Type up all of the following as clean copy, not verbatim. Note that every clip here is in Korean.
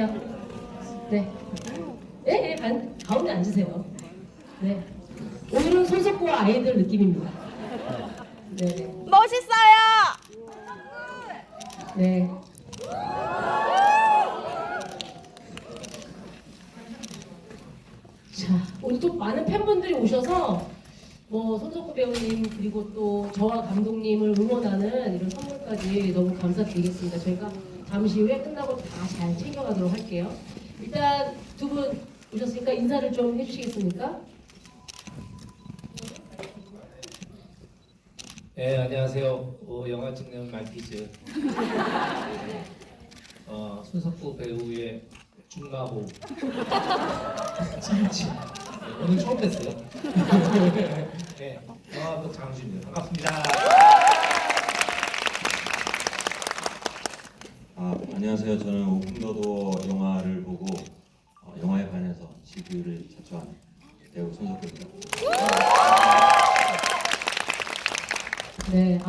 앉으세요. 네. 네, 가운데 앉으세요. 네. 오늘은 손석구와 아이들 느낌입니다. 네. 멋있어요. 네. 자, 오늘 또 많은 팬분들이 오셔서 손석구 배우님 그리고 또 저와 감독님을 응원하는 이런 선물까지 너무 감사드리겠습니다. 저희가 잠시 후에 끝나고 다 잘 챙겨가도록 할게요. 일단 두 분 오셨으니까 인사를 좀 해주시겠습니까? 네, 안녕하세요. 영화 찍는 말티즈 손석구 배우의 중마호 찐친 오늘 처음 뵀어요. 네, 영화監督장준입니다. 반갑습니다. 안녕하세요. 저는 오픈더도 영화를 보고 영화에 반해서 지구를 자처한 배우 손석구입니다. 네,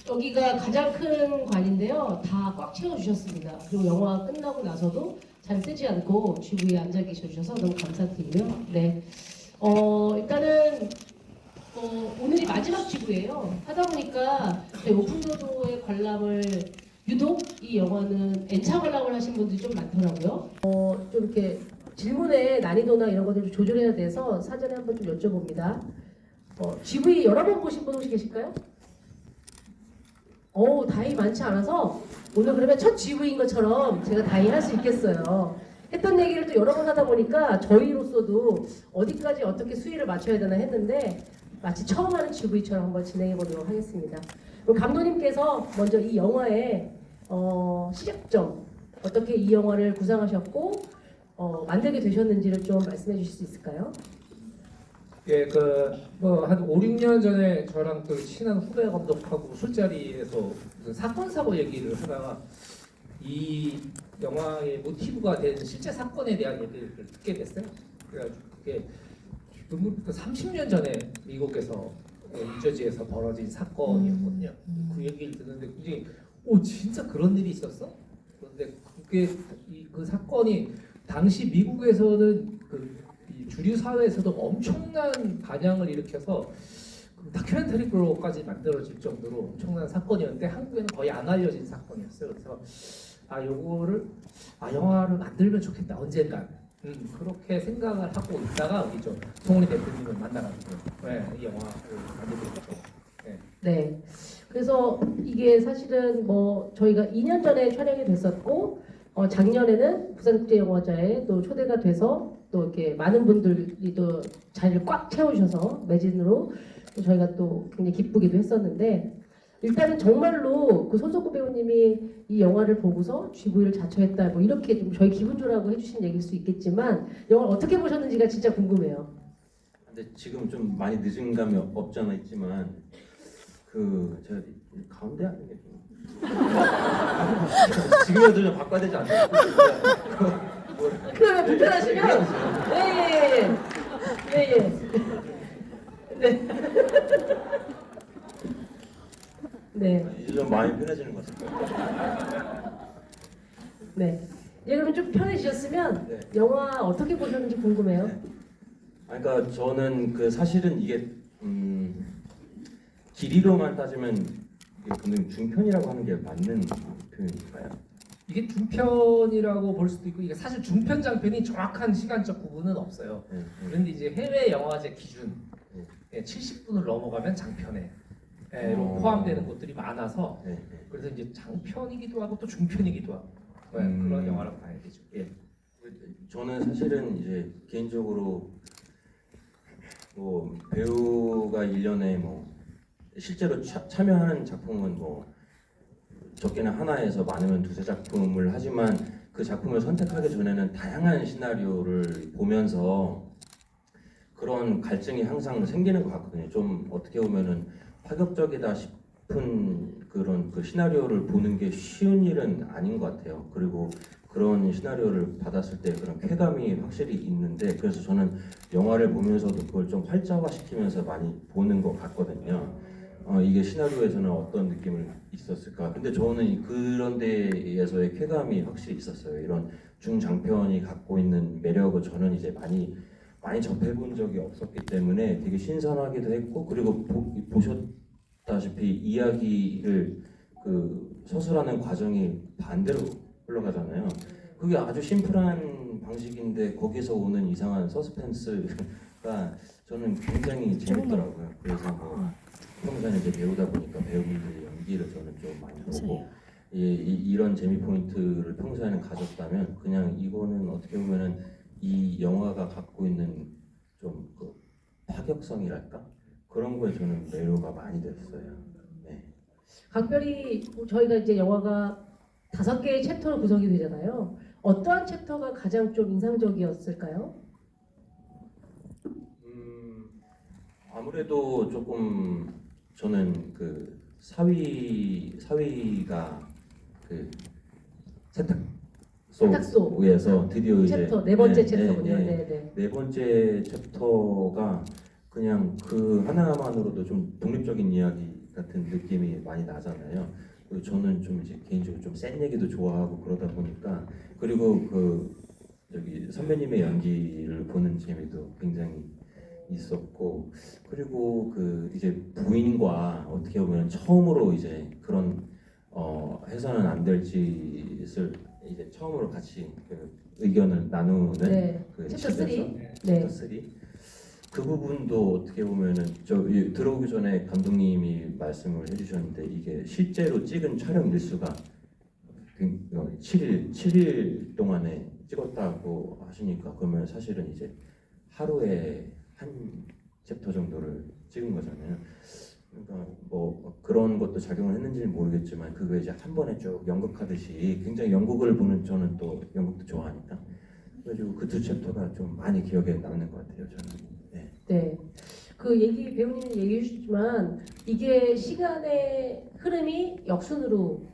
여기가 가장 큰 관인데요. 다 꽉 채워주셨습니다. 그리고 영화 끝나고 나서도 잘 쓰지 않고 주위에 앉아 계셔주셔서 너무 감사드리고요. 네, 일단은 오늘이 마지막 지구예요. 하다 보니까 오픈도도의 관람을 유독 이 영화는 N차 관람을 하신 분들이 좀 많더라고요. 좀 이렇게 질문의 난이도나 이런 것들 좀 조절해야 돼서 사전에 한번 좀 여쭤봅니다. GV 여러 번 보신 분 혹시 계실까요? 다행히 많지 않아서 오늘 그러면 첫 GV인 것처럼 제가 다행히 할 수 있겠어요. 했던 얘기를 또 여러 번 하다 보니까 저희로서도 어디까지 어떻게 수위를 맞춰야 되나 했는데 마치 처음 하는 GV처럼 한번 진행해 보도록 하겠습니다. 그럼 감독님께서 먼저 이 영화의 시작점, 어떻게 이 영화를 구상하셨고 만들게 되셨는지를 좀 말씀해 주실 수 있을까요? 예, 한 5, 6년 전에 저랑 또 친한 후배 감독하고 술자리에서 무슨 사건 사고 얘기를 하다가 이 영화의 모티브가 된 실제 사건에 대한 얘기를 듣게 됐어요. 그래가지고 그게 30년 전에 미국에서 뉴저지에서 벌어진 사건이었거든요. 그 얘기를 듣는데 굉장히 진짜 그런 일이 있었어? 그런데 그 사건이 당시 미국에서는 이 주류 사회에서도 엄청난 반향을 일으켜서 다큐멘터리로까지 만들어질 정도로 엄청난 사건이었는데 한국에는 거의 안 알려진 사건이었어요. 그래서 요거를 영화를 만들면 좋겠다 언젠간 그렇게 생각을 하고 있다가 우리 좀 송은이 대표님을 만나가지고 이 영화를 만들게 됐죠. 네. 그래서 이게 사실은 저희가 2년 전에 촬영이 됐었고 작년에는 부산국제영화제에 또 초대가 돼서 또 이렇게 많은 분들이 또 자리를 꽉 채우셔서 매진으로 또 저희가 또 굉장히 기쁘기도 했었는데 일단은 정말로 그 손석구 배우님이 이 영화를 보고서 GV를 자처했다 이렇게 좀 저희 기분 좋으라고 해주신 얘기일 수 있겠지만 영화를 어떻게 보셨는지가 진짜 궁금해요. 근데 지금 좀 많이 늦은 감이 없지 않아 있지만 제가 가운데 아니겠죠? 지금이라도 좀 바꿔야 되지 않나요? 그러면 불편하시면 예. 네. 네. 이제 좀 마음이 편해지는 것 같아요. 네. 그러면 좀 편해지셨으면 네. 영화 어떻게 보셨는지 궁금해요. 네. 그러니까 저는 사실은 이게 길이로만 따지면 이게 중편이라고 하는 게 맞는 표현인가요? 이게 중편이라고 볼 수도 있고 이게 사실 중편 장편이 정확한 시간적 구분은 없어요. 그런데 이제 해외 영화제 기준 70분을 넘어가면 장편에 포함되는 곳들이 많아서 그래서 이제 장편이기도 하고 또 중편이기도 하고 그런 영화라고 봐야 되죠. 예. 저는 사실은 이제 개인적으로 배우가 1년에 실제로 참여하는 작품은 적게는 하나에서 많으면 두세 작품을 하지만 그 작품을 선택하기 전에는 다양한 시나리오를 보면서 그런 갈증이 항상 생기는 것 같거든요. 좀 어떻게 보면은 파격적이다 싶은 그런 시나리오를 보는 게 쉬운 일은 아닌 것 같아요. 그리고 그런 시나리오를 받았을 때 그런 쾌감이 확실히 있는데 그래서 저는 영화를 보면서도 그걸 좀 활자화시키면서 많이 보는 것 같거든요. 이게 시나리오에서는 어떤 느낌을 있었을까. 근데 저는 그런 데에서의 쾌감이 확실히 있었어요. 이런 중장편이 갖고 있는 매력을 저는 이제 많이 접해본 적이 없었기 때문에 되게 신선하기도 했고, 그리고 보셨다시피 이야기를 그 서술하는 과정이 반대로 흘러가잖아요. 그게 아주 심플한 방식인데 거기서 오는 이상한 서스펜스가 저는 굉장히 재밌더라고요. 그래서 뭐 평소에 이제 배우다 보니까 배우분들의 연기를 저는 좀 많이 보고 이런 재미 포인트를 평소에는 가졌다면 그냥 이거는 어떻게 보면은 이 영화가 갖고 있는 좀 그 파격성이랄까 그런 거에 저는 매료가 많이 됐어요. 네. 각별히 저희가 이제 영화가 5개의 챕터로 구성이 되잖아요. 어떠한 챕터가 가장 좀 인상적이었을까요? 아무래도 조금 저는 그 사위가 그 세탁소에서 드디어 이제 챕터 네 번째 챕터군요. 네. 네 번째 챕터가 그냥 그 하나만으로도 좀 독립적인 이야기 같은 느낌이 많이 나잖아요. 그리고 저는 좀 이제 개인적으로 좀 센 얘기도 좋아하고 그러다 보니까 그리고 그 저기 선배님의 연기를 보는 재미도 굉장히 있었고 그리고 그 이제 부인과 어떻게 보면 처음으로 이제 그런 해서는 안 될 짓을 이제 처음으로 같이 그 의견을 나누는 그 챕터 집에서 3. 챕터 3. 그 부분도 어떻게 보면은 들어오기 전에 감독님이 말씀을 해주셨는데 이게 실제로 찍은 촬영 일수가 7일 동안에 찍었다고 하시니까 그러면 사실은 이제 하루에 한 챕터 정도를 찍은 거잖아요. 그러니까 뭐 그런 것도 작용을 했는지는 모르겠지만 그거 이제 한 번에 쭉 연극하듯이 굉장히 연극을 보는 저는 또 연극도 좋아하니까 그래가지고 그 2챕터가 좀 많이 기억에 남는 것 같아요 저는. 네. 그 얘기 배우님이 얘기해 주셨지만 이게 시간의 흐름이 역순으로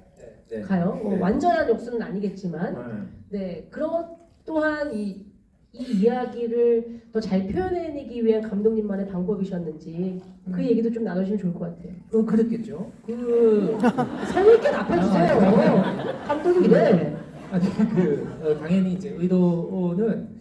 네. 가요. 네. 완전한 역순은 아니겠지만 네. 그런 또한 이 이야기를 더 잘 표현해내기 위한 감독님만의 방법이셨는지 그 얘기도 좀 나누시면 좋을 것 같아요. 그랬겠죠. 성의 있게 답해주세요. 감독님이래. 아니 당연히 이제 의도는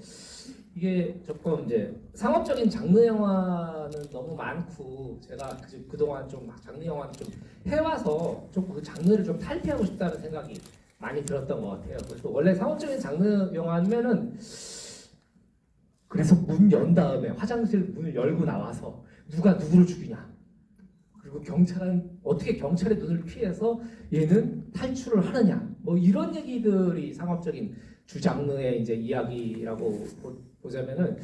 이게 조금 이제 상업적인 장르 영화는 너무 많고 제가 그동안 좀 장르 영화를 좀 해와서 좀 그 장르를 좀 탈피하고 싶다는 생각이 많이 들었던 것 같아요. 그래서 원래 상업적인 장르 영화면은 그래서 문 연 다음에 화장실 문을 열고 나와서 누가 누구를 죽이냐 그리고 경찰은 어떻게 경찰의 눈을 피해서 얘는 탈출을 하느냐 뭐 이런 얘기들이 상업적인 주장르의 이제 이야기라고 보자면은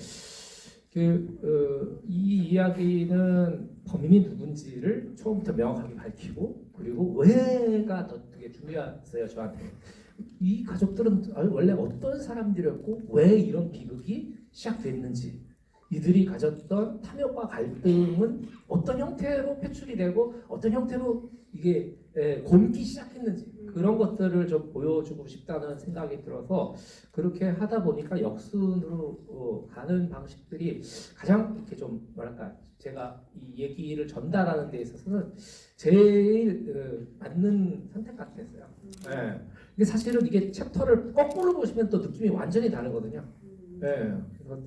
이 이야기는 범인이 누군지를 처음부터 명확하게 밝히고 그리고 왜가 더 되게 중요했어요 저한테. 이 가족들은 원래 어떤 사람들이었고 왜 이런 비극이 시작됐는지 이들이 가졌던 탐욕과 갈등은 어떤 형태로 표출이 되고 어떤 형태로 이게 곪기 시작했는지 그런 것들을 좀 보여주고 싶다는 생각이 들어서 그렇게 하다 보니까 역순으로 가는 방식들이 가장 이렇게 좀 뭐랄까 제가 이 얘기를 전달하는 데 있어서는 제일 맞는 선택 같았어요. 네. 이게 사실은 이게 챕터를 거꾸로 보시면 또 느낌이 완전히 다르거든요. 네. 그래서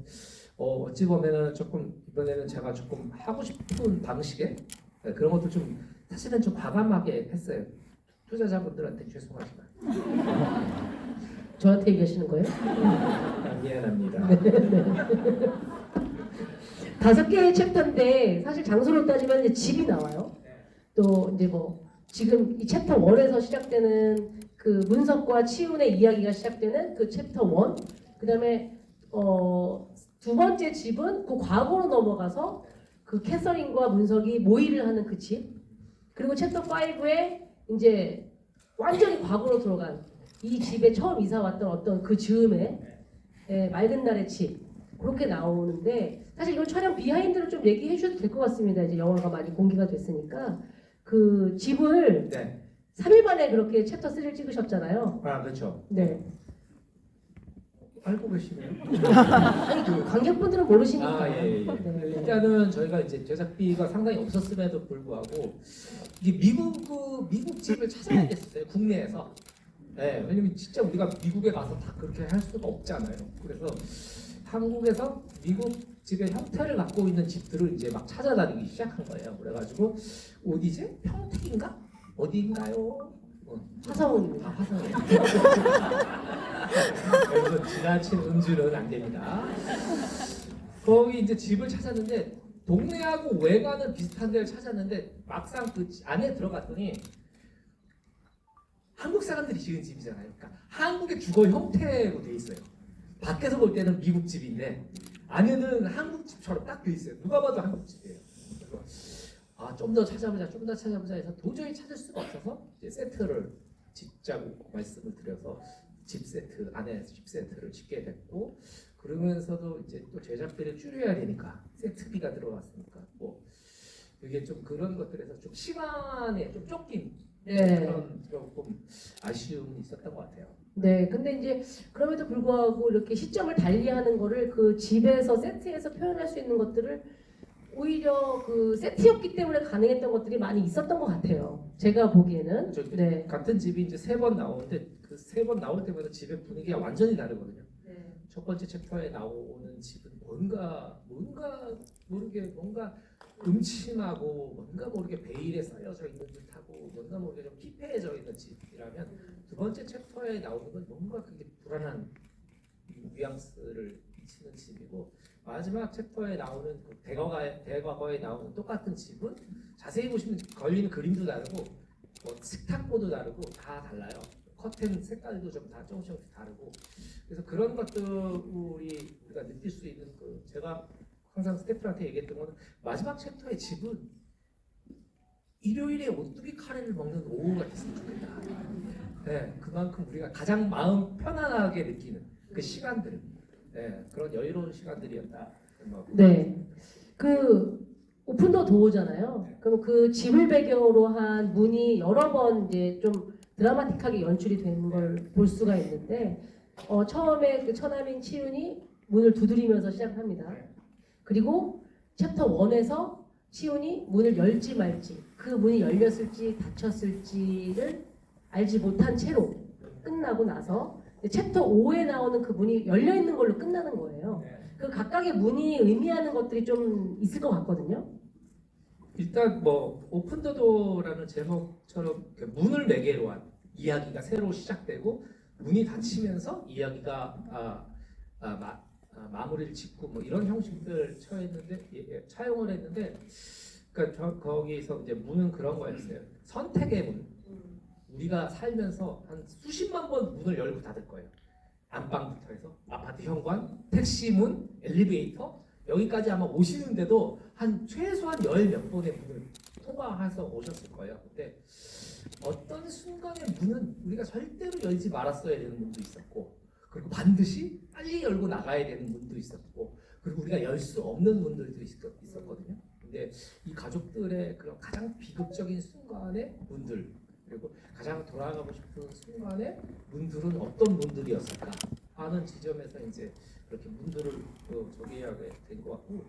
어찌 보면은 조금 이번에는 제가 조금 하고 싶은 방식의 그런 것도 좀 사실은 좀 과감하게 했어요. 투자자분들한테 죄송하지만. 저한테 얘기하시는 거예요? 미안합니다. 5개의 챕터인데 사실 장소로 따지면 이제 집이 나와요. 또 이제 뭐 지금 이 챕터 1에서 시작되는 그 문석과 치훈의 이야기가 시작되는 그 챕터 1. 그다음에 두 번째 집은 그 과거로 넘어가서 그 캐서린과 문석이 모의를 하는 그 집. 그리고 챕터 5에 이제 완전히 과거로 들어간 이 집에 처음 이사 왔던 어떤 그 즈음에 맑은 날의 집 그렇게 나오는데 사실 이건 촬영 비하인드를 좀 얘기해 주셔도 될 것 같습니다. 이제 영화가 많이 공개가 됐으니까 그 집을 3일 만에 그렇게 챕터 3를 찍으셨잖아요. 아 그렇죠. 네. 알고 계시네요. 아니 관객분들은 모르시니까. 아, 예, 예. 네. 일단은 저희가 이제 제작비가 상당히 없었음에도 불구하고 이게 미국 집을 찾아야 됐었어요. 국내에서. 네, 왜냐면 진짜 우리가 미국에 가서 다 그렇게 할 수가 없잖아요. 그래서 한국에서 미국 집의 형태를 갖고 있는 집들을 이제 막 찾아다니기 시작한 거예요. 그래가지고 어디지? 평택인가? 어디인가요? 화성입니다. 화성이에요. 그래서 지나친 음주는 안 됩니다. 거기 이제 집을 찾았는데 동네하고 외관은 비슷한 데를 찾았는데 막상 그 안에 들어갔더니 한국 사람들이 지은 집이잖아요. 그러니까 한국의 주거 형태로 돼 있어요. 밖에서 볼 때는 미국 집인데 안에는 한국 집처럼 딱 돼 있어요. 누가 봐도 한국 집이에요. 그래서 좀 더 찾아보자 해서 도저히 찾을 수가 없어서 이제 세트를 짓자고 말씀을 드려서 집 세트 안에 집 세트를 짓게 됐고 그러면서도 이제 또 제작비를 줄여야 되니까 세트비가 들어갔으니까 뭐 이게 좀 그런 것들에서 좀 시간에 좀 쫓긴 네. 그런 조금 아쉬움이 있었던 것 같아요. 네, 근데 이제 그럼에도 불구하고 이렇게 시점을 달리하는 거를 그 집에서 세트에서 표현할 수 있는 것들을 오히려 그 세트였기 때문에 가능했던 것들이 많이 있었던 것 같아요. 제가 보기에는. 네. 같은 집이 이제 3번 나오는데 그 3번 나올 때마다 집의 분위기가 완전히 다르거든요. 네. 첫 번째 챕터에 나오는 집은 뭔가 모르게 뭔가 음침하고 뭔가 모르게 베일에 쌓여져 있는 듯하고 뭔가 모르게 좀 피폐해져 있는 집이라면 두 번째 챕터에 나오는 건 뭔가 그게 불안한 뉘앙스를 미치는 집이고 마지막 챕터에 나오는 그 대과거에 나오는 똑같은 집은 자세히 보시면 걸리는 그림도 다르고 뭐 식탁보도 다르고 다 달라요. 커튼 색깔도 좀 다 조금씩 다르고 그래서 그런 것들이 우리가 느낄 수 있는 그 제가 항상 스태프들한테 얘기했던 거는 마지막 챕터의 집은 일요일에 오뚜기 카레를 먹는 오후가 됐으면 좋겠다. 네, 그만큼 우리가 가장 마음 편안하게 느끼는 그 시간들, 네, 그런 여유로운 시간들이었다. 네. 그 오픈더 도어잖아요. 그럼 그 집을 배경으로 한 문이 여러 번 이제 좀 드라마틱하게 연출이 되는 걸 볼 수가 있는데 처음에 그 처남인 치윤이 문을 두드리면서 시작합니다. 그리고 챕터 1에서 치윤이 문을 열지 말지 그 문이 열렸을지 닫혔을지를 알지 못한 채로 끝나고 나서 챕터 5에 나오는 그 문이 열려 있는 걸로 끝나는 거예요. 그 각각의 문이 의미하는 것들이 좀 있을 것 같거든요. 일단 뭐 오픈더도라는 제목처럼 문을 매개로 한 이야기가 새로 시작되고 문이 닫히면서 이야기가 마무리를 짓고 뭐 이런 형식들 차용을 했는데 그러니까 거기서 이제 문은 그런 거였어요. 선택의 문. 우리가 살면서 한 수십만 번 문을 열고 닫을 거예요. 안방부터 해서 아파트 현관, 택시 문, 엘리베이터 여기까지 아마 오시는데도 한 최소한 10몇 번의 문을 통과해서 오셨을 거예요. 근데 어떤 순간의 문은 우리가 절대로 열지 말았어야 되는 문도 있었고 그리고 반드시 빨리 열고 나가야 되는 문도 있었고 그리고 우리가 열 수 없는 문들도 있었거든요. 근데 이 가족들의 그런 가장 비극적인 순간의 문들 그리고 가장 돌아가고 싶은 순간의 문들은 어떤 문들이었을까 하는 지점에서 이제 그렇게 문들을 저기하게 된 것 같고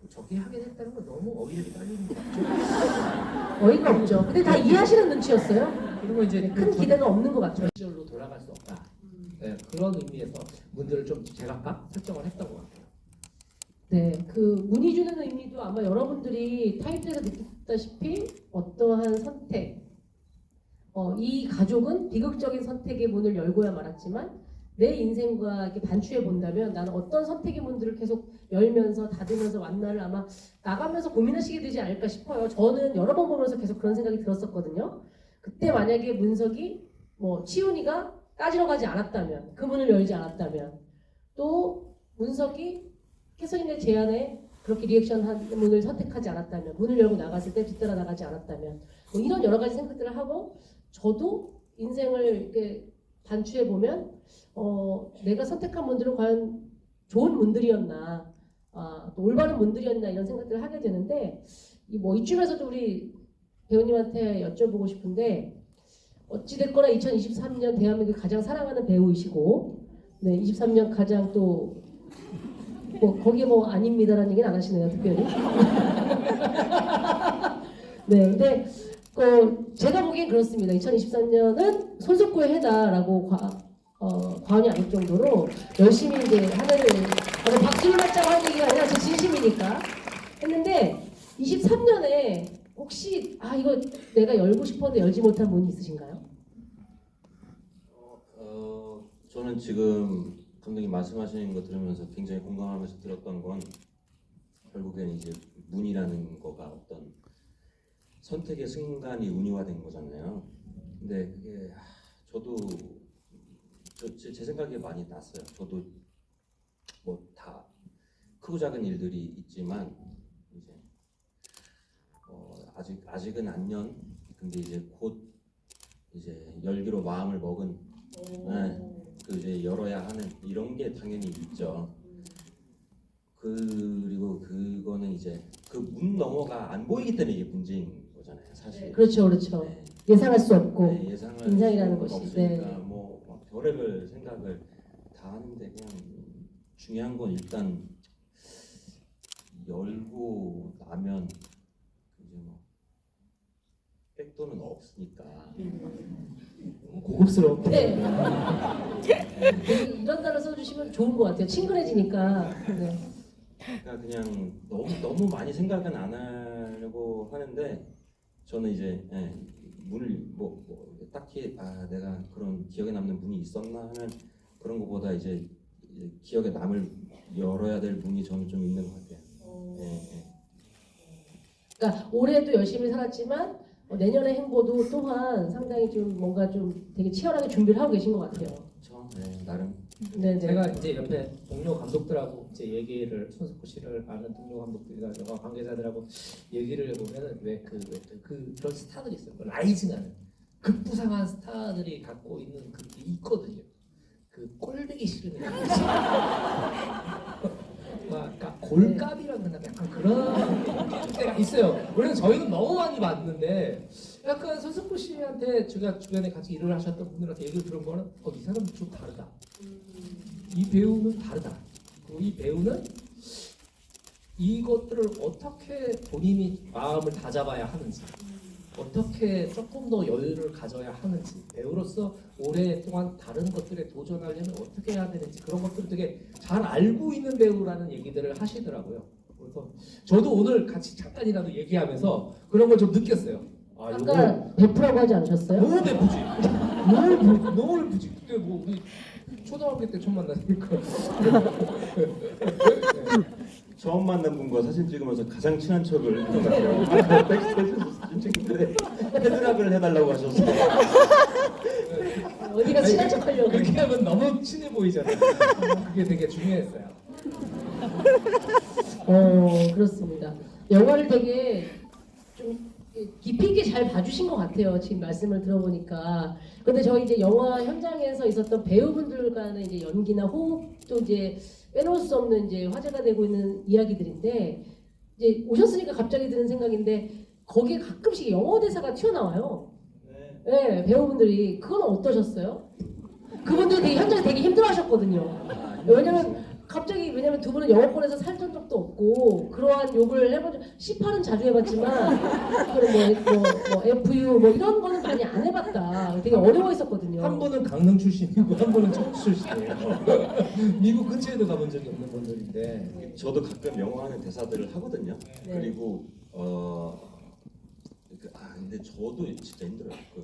저기하게 됐다는 건 너무 어이를 딸리는 것 같죠. 어이가 없죠. 근데 다 이해하시는 눈치였어요. 그리고 이제 큰 기대는 없는 것 같죠. 시절로 돌아갈 수 없다. 네, 그런 의미에서 문들을 좀 제각각 설정을 했던 것 같아요. 네, 그 문이 주는 의미도 아마 여러분들이 타이틀에서 느꼈다시피 어떠한 선택, 이 가족은 비극적인 선택의 문을 열고야 말았지만 내 인생과 이렇게 반추해 본다면 나는 어떤 선택의 문들을 계속 열면서 닫으면서 왔나를 아마 나가면서 고민하시게 되지 않을까 싶어요. 저는 여러 번 보면서 계속 그런 생각이 들었었거든요. 그때 만약에 문석이 치훈이가 따지러 가지 않았다면 그 문을 열지 않았다면 또 문석이 혜선이의 제안에 그렇게 리액션한 문을 선택하지 않았다면 문을 열고 나갔을 때 뒤따라 나가지 않았다면 이런 여러 가지 생각들을 하고 저도 인생을 이렇게 반추해 보면 내가 선택한 문들은 과연 좋은 문들이었나 또 올바른 문들이었나 이런 생각들을 하게 되는데 이쯤에서도 우리 배우님한테 여쭤보고 싶은데 어찌됐거나 2023년 대한민국이 가장 사랑하는 배우이시고 네, 23년 가장 또 뭐 거기에 뭐 아닙니다라는 얘기는 안 하시네요, 특별히. 네, 근데 제가 보기엔 그렇습니다. 2023년은 손석구의 해다라고 과언이 아닐 정도로 열심히 이제 하늘을 박수를 맞자고 하는 얘기가 아니라 제 진심이니까 했는데 23년에 혹시 이거 내가 열고 싶었는데 열지 못한 문이 있으신가요? 저는 지금 감독님 말씀하시는 거 들으면서 굉장히 공감하면서 들었던 건 결국에는 이제 운이라는 거가 어떤 선택의 순간이 운이화된 거잖아요. 근데 그게 저도 제 생각에 많이 났어요. 저도 뭐 다 크고 작은 일들이 있지만 이제 아직은 안년. 근데 이제 곧 이제 열기로 마음을 먹은 그 이제 열어야 하는 이런 게 당연히 있죠. 그리고 그거는 이제 그 문 너머가 안 보이기 때문에 이게 문제인 거잖아요, 사실. 그렇죠, 그렇죠. 네. 예상할 수 없고 네, 예상할 인상이라는 수가 것이. 없으니까 네. 뭐 별의별 생각을 다 하는데 그냥 중요한 건 일단 열고 나면 이제 뭐 백도는 없으니까. 고급스럽게. 네. 이런 단어 써주시면 좋은 것 같아요. 친근해지니까. 네. 그러니까 그냥 너무 많이 생각은 안 하려고 하는데 저는 이제 문을 뭐 딱히 내가 그런 기억에 남는 문이 있었나 하는 그런 것보다 이제 기억에 남을 열어야 될 문이 저는 좀 있는 것 같아요. 그러니까 올해도 열심히 살았지만 내년의 행보도 또한 상당히 좀 뭔가 좀 되게 치열하게 준비를 하고 계신 것 같아요. 그렇죠. 나름. 네, 제가 이제 옆에 동료 감독들하고 이제 얘기를 손석구 씨를 아는 동료 감독들이나 영화 관계자들하고 얘기를 해보면은 그런 스타들이 있어요. 라이징하는 급부상한 스타들이 갖고 있는 그게 있거든요. 그 꼴보기 싫은 그러니까 골갑이라는 약간 그런 때가 있어요. 원래 저희는 너무 많이 봤는데 약간 손석구 씨한테 제가 주변에 같이 일을 하셨던 분들한테 얘기를 들은 거는 이 사람은 좀 다르다. 이 배우는 다르다. 그리고 이 배우는 이것들을 어떻게 본인이 마음을 다잡아야 하는지, 어떻게 조금 더 여유를 가져야 하는지, 배우로서 오랫동안 다른 것들에 도전하려면 어떻게 해야 되는지 그런 것들을 되게 잘 알고 있는 배우라는 얘기들을 하시더라고요. 그래서 저도 오늘 같이 잠깐이라도 얘기하면서 그런 걸 좀 느꼈어요. 아까 베프라고 하지 않으셨어요? 너무 베푸지. 너무 베푸지. 그때 뭐 우리 초등학교 때 처음 만났으니까. 처음 만난 분과 사진 찍으면서 가장 친한 척을 했던 것 같아요. 아까 백스테이지에서 사진 찍는데 헤드락을 해달라고 하셨어요. 어디가 친한 척 하려고. 그렇게 하면 너무 친해 보이잖아요. 그게 되게 중요했어요. 그렇습니다. 영화를 되게 좀 깊이 있게 잘 봐주신 것 같아요. 지금 말씀을 들어보니까. 근데 저희 이제 영화 현장에서 있었던 배우분들 간의 이제 연기나 호흡도 이제 빼놓을 수 없는 이제 화제가 되고 있는 이야기들인데 이제 오셨으니까 갑자기 드는 생각인데 거기에 가끔씩 영어 대사가 튀어나와요. 네, 배우분들이 그건 어떠셨어요? 그분들 되게 현장에 되게 힘들어하셨거든요. 왜냐면 두 분은 영어권에서 살던 적도 없고 그러한 욕을 해본 적 18은 자주 해봤지만 그런 뭐 FU 뭐 이런 거는 많이 안 해봤다. 되게 어려워했었거든요. 한 분은 강릉 출신이고 한 분은 청주 출신이에요. 미국 근처에도 가본 적이 없는 분들인데 저도 가끔 영어 하는 대사들을 하거든요. 네. 그리고 근데 저도 진짜 힘들어요. 그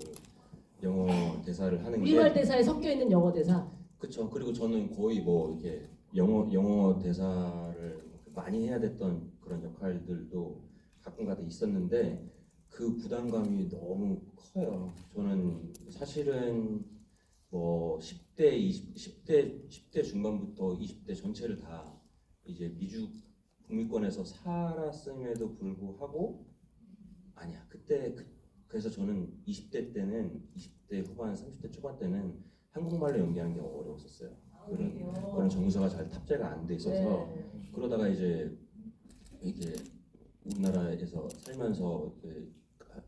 영어 대사를 하는 게. 우리말 대사에 섞여 있는 영어 대사. 그렇죠. 그리고 저는 거의 뭐 이렇게 영어 대사를 많이 해야 됐던 그런 역할들도 가끔가다 있었는데 그 부담감이 너무 커요. 저는 사실은 뭐 10대 중반부터 20대 전체를 다 이제 미주 북미권에서 살았음에도 불구하고 아니야. 그래서 저는 20대 때는 20대 후반 30대 초반 때는 한국말로 연기하는 게 어려웠었어요. 그런 정서가 잘 탑재가 안 돼 있어서 네. 그러다가 이제 이게 우리나라에서 살면서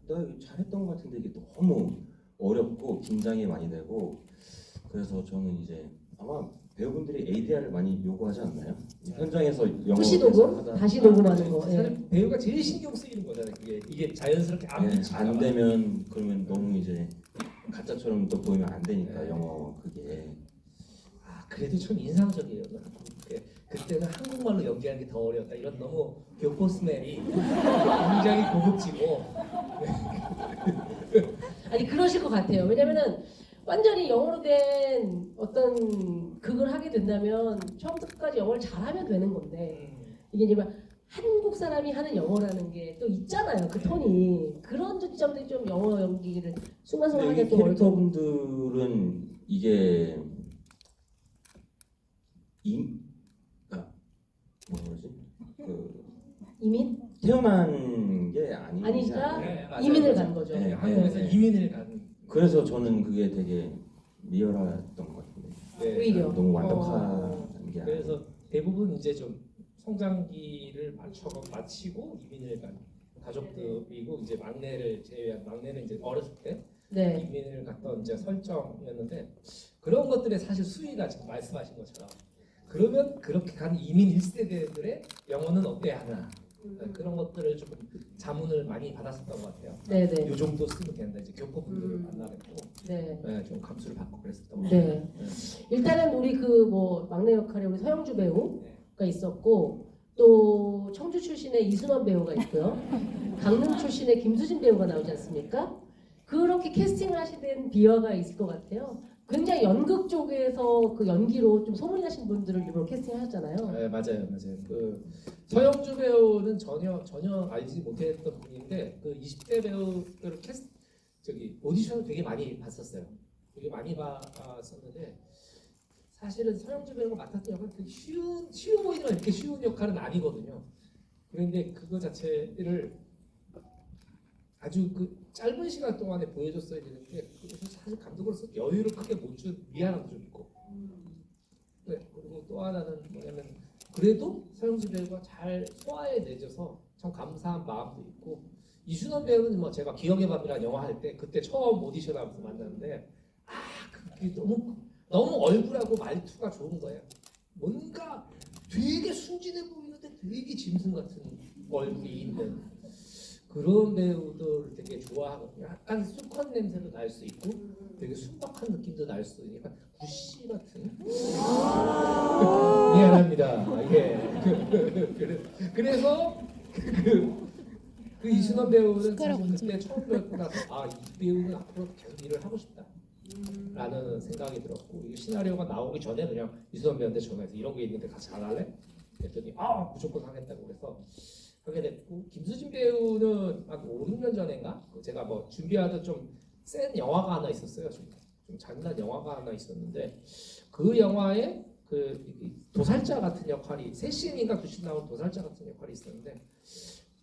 나 잘했던 것 같은데 이게 너무 어렵고 긴장이 많이 되고 그래서 저는 이제 아마 배우분들이 ADR을 많이 요구하지 않나요? 현장에서 영어 푸시 대사를 녹음, 하다 다시 녹음하는 거. 예. 사실 배우가 제일 신경 쓰이는 거잖아요. 이게 자연스럽게 안 예, 비치가 안 되면 그러면 너무 이제 가짜처럼 또 보이면 안 되니까 네. 영어 그게 그래도 참 인상적이에요. 그때는 한국말로 연기하는 게 더 어려웠다. 이런 너무 교포스멜이 굉장히 고급지고 아니 그러실 것 같아요. 왜냐면은 완전히 영어로 된 어떤 극을 하게 된다면 처음부터 끝까지 영어를 잘하면 되는 건데 이게 이제 막 한국 사람이 하는 영어라는 게 또 있잖아요. 그 톤이 그런 지점들이 좀 영어 연기를 근데 순간순간하게 여기 좀 어렵고. 캐릭터분들은 이게 뭐라 그러지? 그 이민 태어난 게 아니지 아니니까 않나요? 네, 맞아요, 이민을 맞아요. 간 거죠. 네, 한국에서 네. 이민을 간 그래서 저는 그게 되게 리얼했던 것 같은데 네. 오히려 너무 완벽한 게 아니라 그래서 대부분 이제 좀 성장기를 마치고 이민을 간 가족들이고 이제 막내를 제외한 막내는 이제 어렸을 때 네. 이민을 갔던 이제 설정이었는데 그런 것들의 사실 수위가 지금 말씀하신 것처럼 그러면 그렇게 간 이민 1세대들의 영어는 어때야 하나 그런 것들을 조금 자문을 많이 받았었던 것 같아요. 네네. 요 정도 쓰면 된다. 이제 교포분들을 만나뵙고 네. 좀 감수를 받고 그랬었던 것 같아요. 네. 일단은 우리 그 뭐 막내 역할에 우리 서영주 배우가 있었고 또 청주 출신의 이순원 배우가 있고요. 강릉 출신의 김수진 배우가 나오지 않습니까? 그렇게 캐스팅을 하시는 비화가 있을 것 같아요. 굉장히 연극 쪽에서 그 연기로 좀 소문이 나신 분들을 일부러 캐스팅하셨잖아요. 네, 맞아요. 그 서영주 배우는 전혀 알지 못했던 분인데 그 20대 배우들을 오디션을 되게 많이 봤었어요. 되게 많이 봤었는데 사실은 서영주 배우가 맡았던 역할은 되게 쉬워 보이지만 이렇게 쉬운 역할은 아니거든요. 그런데 그거 자체를 아주 그 짧은 시간 동안에 보여줬어야 되는데 그것을 사실 감독으로서 여유를 크게 못 준 미안함도 좀 있고. 네, 그리고 또 하나는 뭐냐면 그래도 서영주 배우가 잘 소화해내줘서 참 감사한 마음도 있고 이순원 배우는 뭐 제가 기억의 밤이라는 영화 할 때 그때 처음 오디션하면서 만났는데 그게 너무 얼굴하고 말투가 좋은 거예요. 뭔가 되게 순진해 보이는데 되게 짐승 같은 얼굴이 있는 그런 배우들 되게 좋아하거든요. 약간 수컷 냄새도 날 수 있고 되게 순박한 느낌도 날 수 있고 약간 구씨 같은 미안합니다. 그래서 그 이순원 배우는 사실 그때 처음 뵙고 나서 이 배우는 앞으로 계속 일을 하고 싶다라는 생각이 들었고 이 시나리오가 나오기 전에 그냥 이순원 배우한테 전화해서 이런 게 있는데 같이 안 할래? 그랬더니 무조건 하겠다고 그래서 하게 됐고 김수진 배우는 한 5, 6년 전인가 제가 뭐 준비하던 좀 센 영화가 하나 있었어요. 좀 잔인한 영화가 하나 있었는데 그 영화에 그 도살자 같은 역할이 3씬인가 2씬 나온 도살자 같은 역할이 있었는데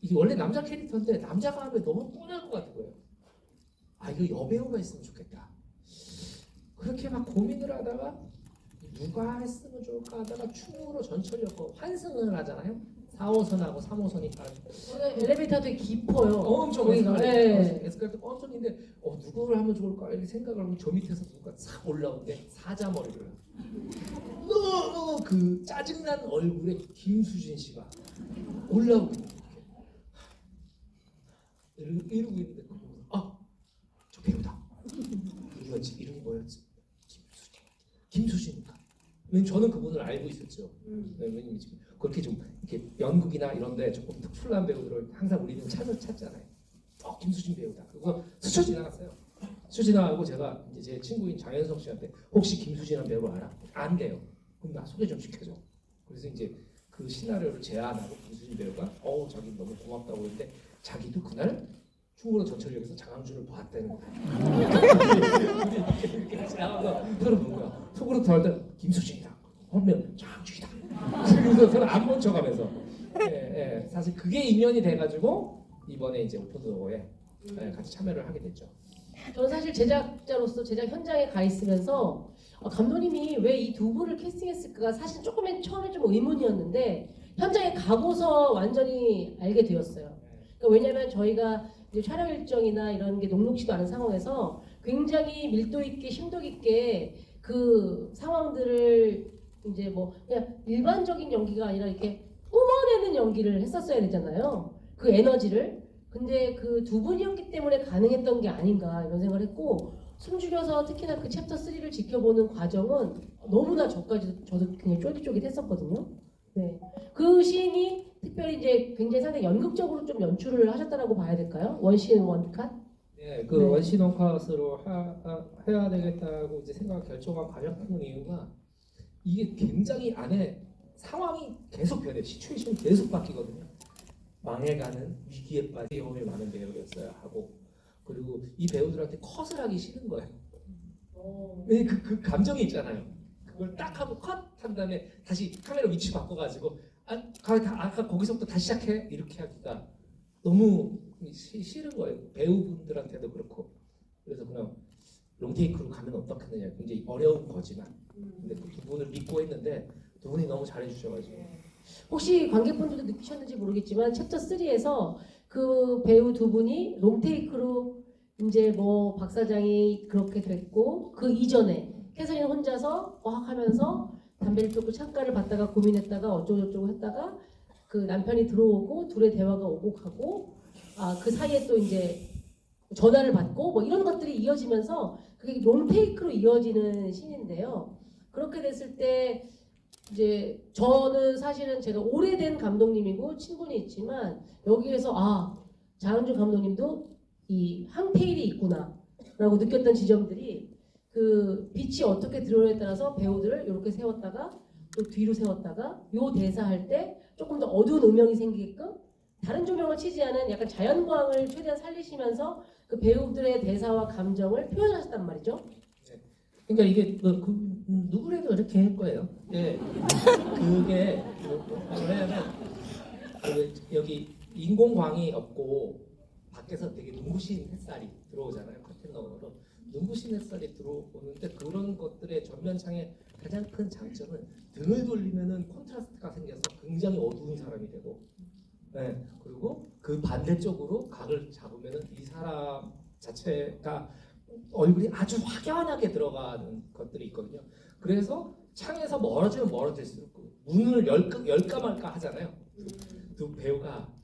이게 원래 남자 캐릭터인데 남자가 하면 너무 뻔할 것 같은 거예요. 이거 여배우가 있으면 좋겠다. 그렇게 막 고민을 하다가 누가 했으면 좋을까 하다가 충무로 전철역 환승을 하잖아요. 4호선하고 3호선이 다른. 엘리베이터 되게 깊어요. 엄청 거기가. 네. 에스컬레이터 엄청인데 누구를 하면 좋을까 이렇게 생각을 하면 저 밑에서 누가 싹 올라오는데 사자머리를 너무 그 짜증난 얼굴에 김수진 씨가 올라오고 이러고 있는데 저 배우다. 누구였지? 이름이 뭐였지? 김수진인가? 왜냐면 저는 그분을 알고 있었죠. 왜냐면 지금 그렇게 좀 이렇게 연극이나 이런데 조금 특출난 배우들을 항상 우리는 찾잖아요. 김수진 배우다. 그거 스쳐 지나갔어요. 스쳐 지나가고 제가 이제 제 친구인 장현석 씨한테 혹시 김수진이라는 배우 알아? 안 돼요. 그럼 나 소개 좀 시켜줘. 그래서 이제 그 시나리오를 제안하고 김수진 배우가 자기 너무 고맙다고 그러는데 자기도 그날 충무로 전철역에서 장항준을 봤다는 거예요. 우리 같이 나가서 들어본 거야. 속으로 더 할때 김수진이다. 하면 장항준이다. 그래서 저는 안 본 척하면서 사실 그게 인연이 돼가지고 이번에 이제 오픈도어에 같이 참여를 하게 됐죠. 저는 사실 제작자로서 제작 현장에 가 있으면서 감독님이 왜 이 두 분을 캐스팅했을까가 사실 조금은 처음에 좀 의문이었는데 현장에 가고서 완전히 알게 되었어요. 그러니까 왜냐하면 저희가 이제 촬영 일정이나 이런 게 녹록지도 않은 상황에서 굉장히 밀도 있게 심도 있게 그 상황들을 이제 뭐 그냥 일반적인 연기가 아니라 이렇게 뿜어내는 연기를 했었어야 되잖아요. 그 에너지를. 근데 그 두 분이었기 때문에 가능했던 게 아닌가 이런 생각을 했고, 숨죽여서 특히나 그 챕터 3를 지켜보는 과정은 너무나 저도 굉장히 쫄깃쫄깃했었거든요. 네, 그 씬이 특별히 이제 굉장히 상당히 연극적으로 좀 연출을 하셨다라고 봐야 될까요? 원씬 원컷? 네, 그 네. 원시 원컷으로 해야 되겠다고 이제 생각 결정한 가장 큰 이유가 이게 굉장히 안에 상황이 계속 변해요. 시츄에이션이 계속 바뀌거든요. 망해가는 위기에 빠진 경험이 많은 배우였어야 하고, 그리고 이 배우들한테 컷을 하기 싫은 거예요. 왜 그 감정이 있잖아요. 그걸 딱 하고 컷 한 다음에 다시 카메라 위치 바꿔가지고 아까 거기서부터 다시 시작해 이렇게 하기가 너무 싫은 거예요. 배우분들한테도 그렇고. 그래서 그냥 롱테이크로 가면 어떻겠느냐. 굉장히 어려운 거지만 근데 그 두 분을 믿고 했는데 두 분이 너무 잘해주셔가지고. 혹시 관객분들도 느끼셨는지 모르겠지만 챕터 3에서 그 배우 두 분이 롱테이크로 이제 뭐 박 사장이 그렇게 됐고, 그 이전에 캐서린 혼자서 꽉 하면서 담배를 피우고 창가를 봤다가 고민했다가 어쩌고저쩌고 했다가 그 남편이 들어오고 둘의 대화가 오고 가고, 그 사이에 또 이제 전화를 받고 뭐 이런 것들이 이어지면서 그게 롱테이크로 이어지는 씬인데요. 그렇게 됐을 때 이제 저는 사실은 제가 오래된 감독님이고 친분이 있지만 여기에서 장은주 감독님도 이 항테일이 있구나라고 느꼈던 지점들이, 그 빛이 어떻게 들어오냐에 따라서 배우들을 이렇게 세웠다가 또 뒤로 세웠다가 요 대사할 때 조금 더 어두운 음영이 생기게끔 다른 조명을 치지 않은 약간 자연광을 최대한 살리시면서 그 배우들의 대사와 감정을 표현하셨단 말이죠. 그러니까 이게 누구라도 이렇게 할 거예요. 예, 그게 뭐냐면 여기 인공광이 없고 밖에서 되게 눈부신 햇살이 들어오잖아요. 커튼 너머로 눈부신 햇살이 들어오는데, 그런 것들의 전면창의 가장 큰 장점은 등을 돌리면은 콘트라스트가 생겨서 굉장히 어두운 사람이 되고, 네, 그리고 그 반대쪽으로 각을 잡으면은 이 사람 자체가 얼굴이 아주 확연하게 들어가는 것들이 있거든요. 그래서 창에서 멀어지면 멀어질수록 문을 열까 말까 하잖아요. 그 배우가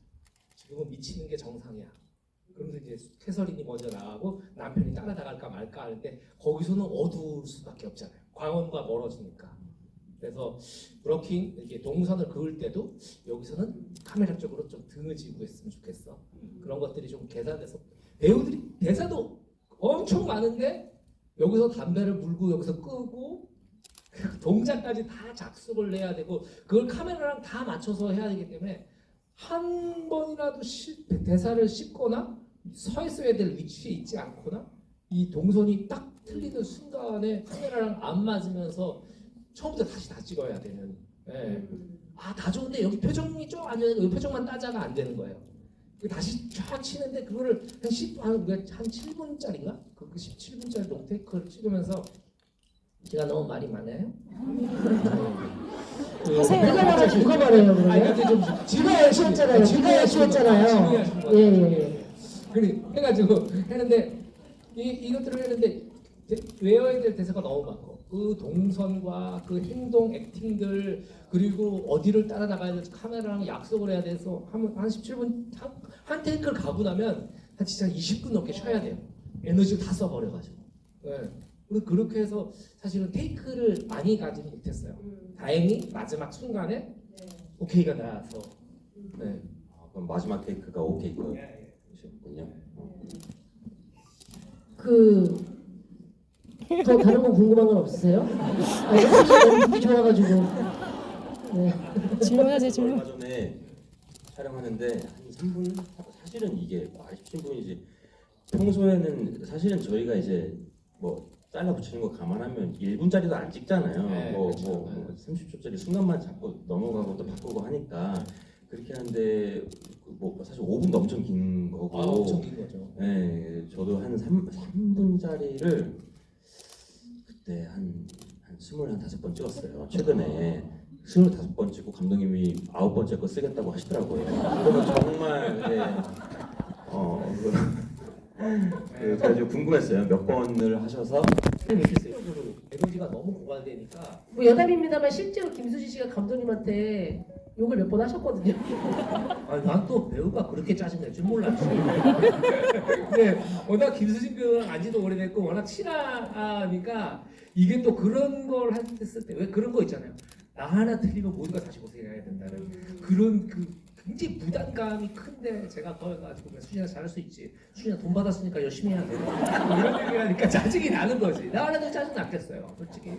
지금은 미치는 게 정상이야. 그러면서 이제 캐서린이 먼저 나가고 남편이 따라나갈까 말까 할 때 거기서는 어두울 수밖에 없잖아요. 광원과 멀어지니까. 그래서 브로킹 이렇게 동선을 그을 때도 여기서는 카메라 쪽으로 좀 등을 지고 했으면 좋겠어. 그런 것들이 좀 계산돼서, 배우들이 대사도 엄청 많은데 여기서 담배를 물고 여기서 끄고 동작까지 다 작속을 해야 되고 그걸 카메라랑 다 맞춰서 해야 되기 때문에 한 번이라도 대사를 씹거나 서 있어야 될 위치에 있지 않거나 이 동선이 딱 틀리는 순간에 카메라랑 안 맞으면서 처음부터 다시 다 찍어야 되는. 예. 다 좋은데 여기 표정이 좀 안 되는, 여기 표정만 따자가 안 되는 거예요. 다시 쫙 치는데 그거를 한 7분짜리인가? 그 17분짜리 롱테이크를 찍으면서 제가 너무 말이 많아요? 누가 말해요 그러면? 좀 지가 열심했잖아요. 지가 열심했잖아요. 예. 그래 해가지고 했는데 이것들을 했는데 외워야 될 대사가 너무 많고, 그 동선과 그 행동 액팅들, 그리고 어디를 따라 나가야 될지 카메라랑 약속을 해야 돼서 한 17분 한 테이크를 가고 나면 한 진짜 20분 넘게 쉬어야 돼요. 에너지를 다 써버려가지고. 네. 그렇게 해서 사실은 테이크를 많이 가지는 못했어요. 다행히 마지막 순간에 오케이가 나와서. 네. 그럼 마지막 테이크가 오케이군요. 더 다른 거 궁금한 건 없으세요? 너무 보기 좋아가지고. 네. 질문하세요, 질문. 얼마 전에 촬영하는데 한 3분? 사실은 이게 아쉽신 분이지, 평소에는 사실은 저희가 이제 뭐 잘라 붙이는 거 감안하면 1분짜리도 안 찍잖아요. 네, 뭐 그렇죠. 30초짜리 순간만 잡고 넘어가고 또 바꾸고 하니까 그렇게 하는데 뭐 사실 5분도 엄청 긴 거고. 엄청 긴 거죠. 네, 저도 한 3분짜리를 그때 한 25번 찍었어요. 최근에 25번 찍고 감독님이 9번째 거 쓰겠다고 하시더라고요. 그러면 정말 그래서 궁금했어요. 몇 번을 하셔서 시스템으로 에너지 연기가 너무 고갈되니까 뭐 여담입니다만 실제로 김수지 씨가 감독님한테 욕을 몇 번 하셨거든요. 난 또 배우가 그렇게 짜증낼 줄 몰랐지. 근데 워낙 김수진 배우랑 안지도 오래됐고 워낙 친하니까 이게 또 그런 걸 했을 때 왜 그런 거 있잖아요. 나 하나 틀리면 모두가 다시 고생해야 된다는 그런 그 굉장히 부담감이 큰데 제가 그걸 가지고 수진아 잘할 수 있지. 수진아 돈 받았으니까 열심히 해야 돼. 뭐 이런 얘기를 하니까 짜증이 나는 거지. 나 하나도 짜증 났겠어요, 솔직히.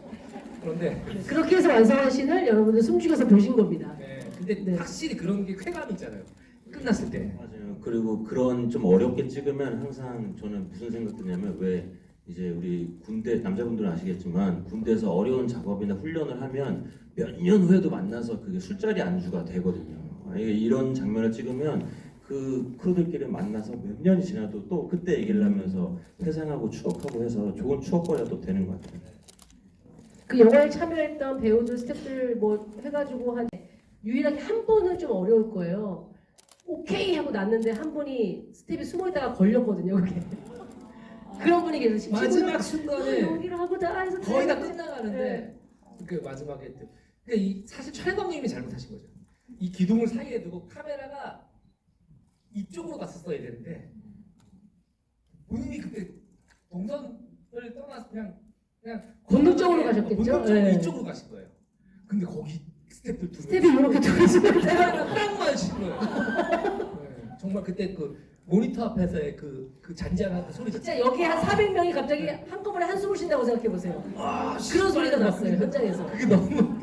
그런데 그렇게 해서 완성한 씬을 여러분들 숨죽여서 보신 겁니다. 네, 근데 네. 확실히 그런 게 쾌감 있잖아요. 끝났을 때. 맞아요. 그리고 그런 좀 어렵게 찍으면 항상 저는 무슨 생각 드냐면 왜 이제 우리 군대 남자분들은 아시겠지만 군대에서 어려운 작업이나 훈련을 하면 몇 년 후에도 만나서 그게 술자리 안주가 되거든요. 이게 이런 장면을 찍으면 그 크루들끼리 만나서 몇 년이 지나도 또 그때 얘기를 하면서 회상하고 추억하고 해서 좋은 추억거리가 또 되는 것 같아요. 그 영화에 참여했던 배우들, 스태프들 뭐 해가지고 한 유일하게 한 분은 좀 어려울 거예요. 오케이 하고 났는데 한 분이 스텝이 숨어있다가 걸렸거든요. 그게. 그런 분이 계세요. 마지막 순간에 여기로 하고 다 해서 거의 다 네. 끝나가는데 그 마지막에 그러니까 사실 촬영 감독님이 잘못하신 거죠. 이 기둥을 사이에 두고 카메라가 이쪽으로 갔었어야 되는데 본인이 그때 동선을 떠나서 그냥 본능적으로 가셨겠죠? 본능적으로 네. 이쪽으로 가신 거예요. 근데 거기 스태프들 두 스텝이 이렇게 들어있어요. 딱 신 거예요. 네, 정말 그때 그 모니터 앞에서의 그 잔잔한 소리 진짜 여기 한 400명이 갑자기 한꺼번에 한숨을 쉰다고 생각해 보세요. 그런 소리가 났어요 현장에서. 그게 너무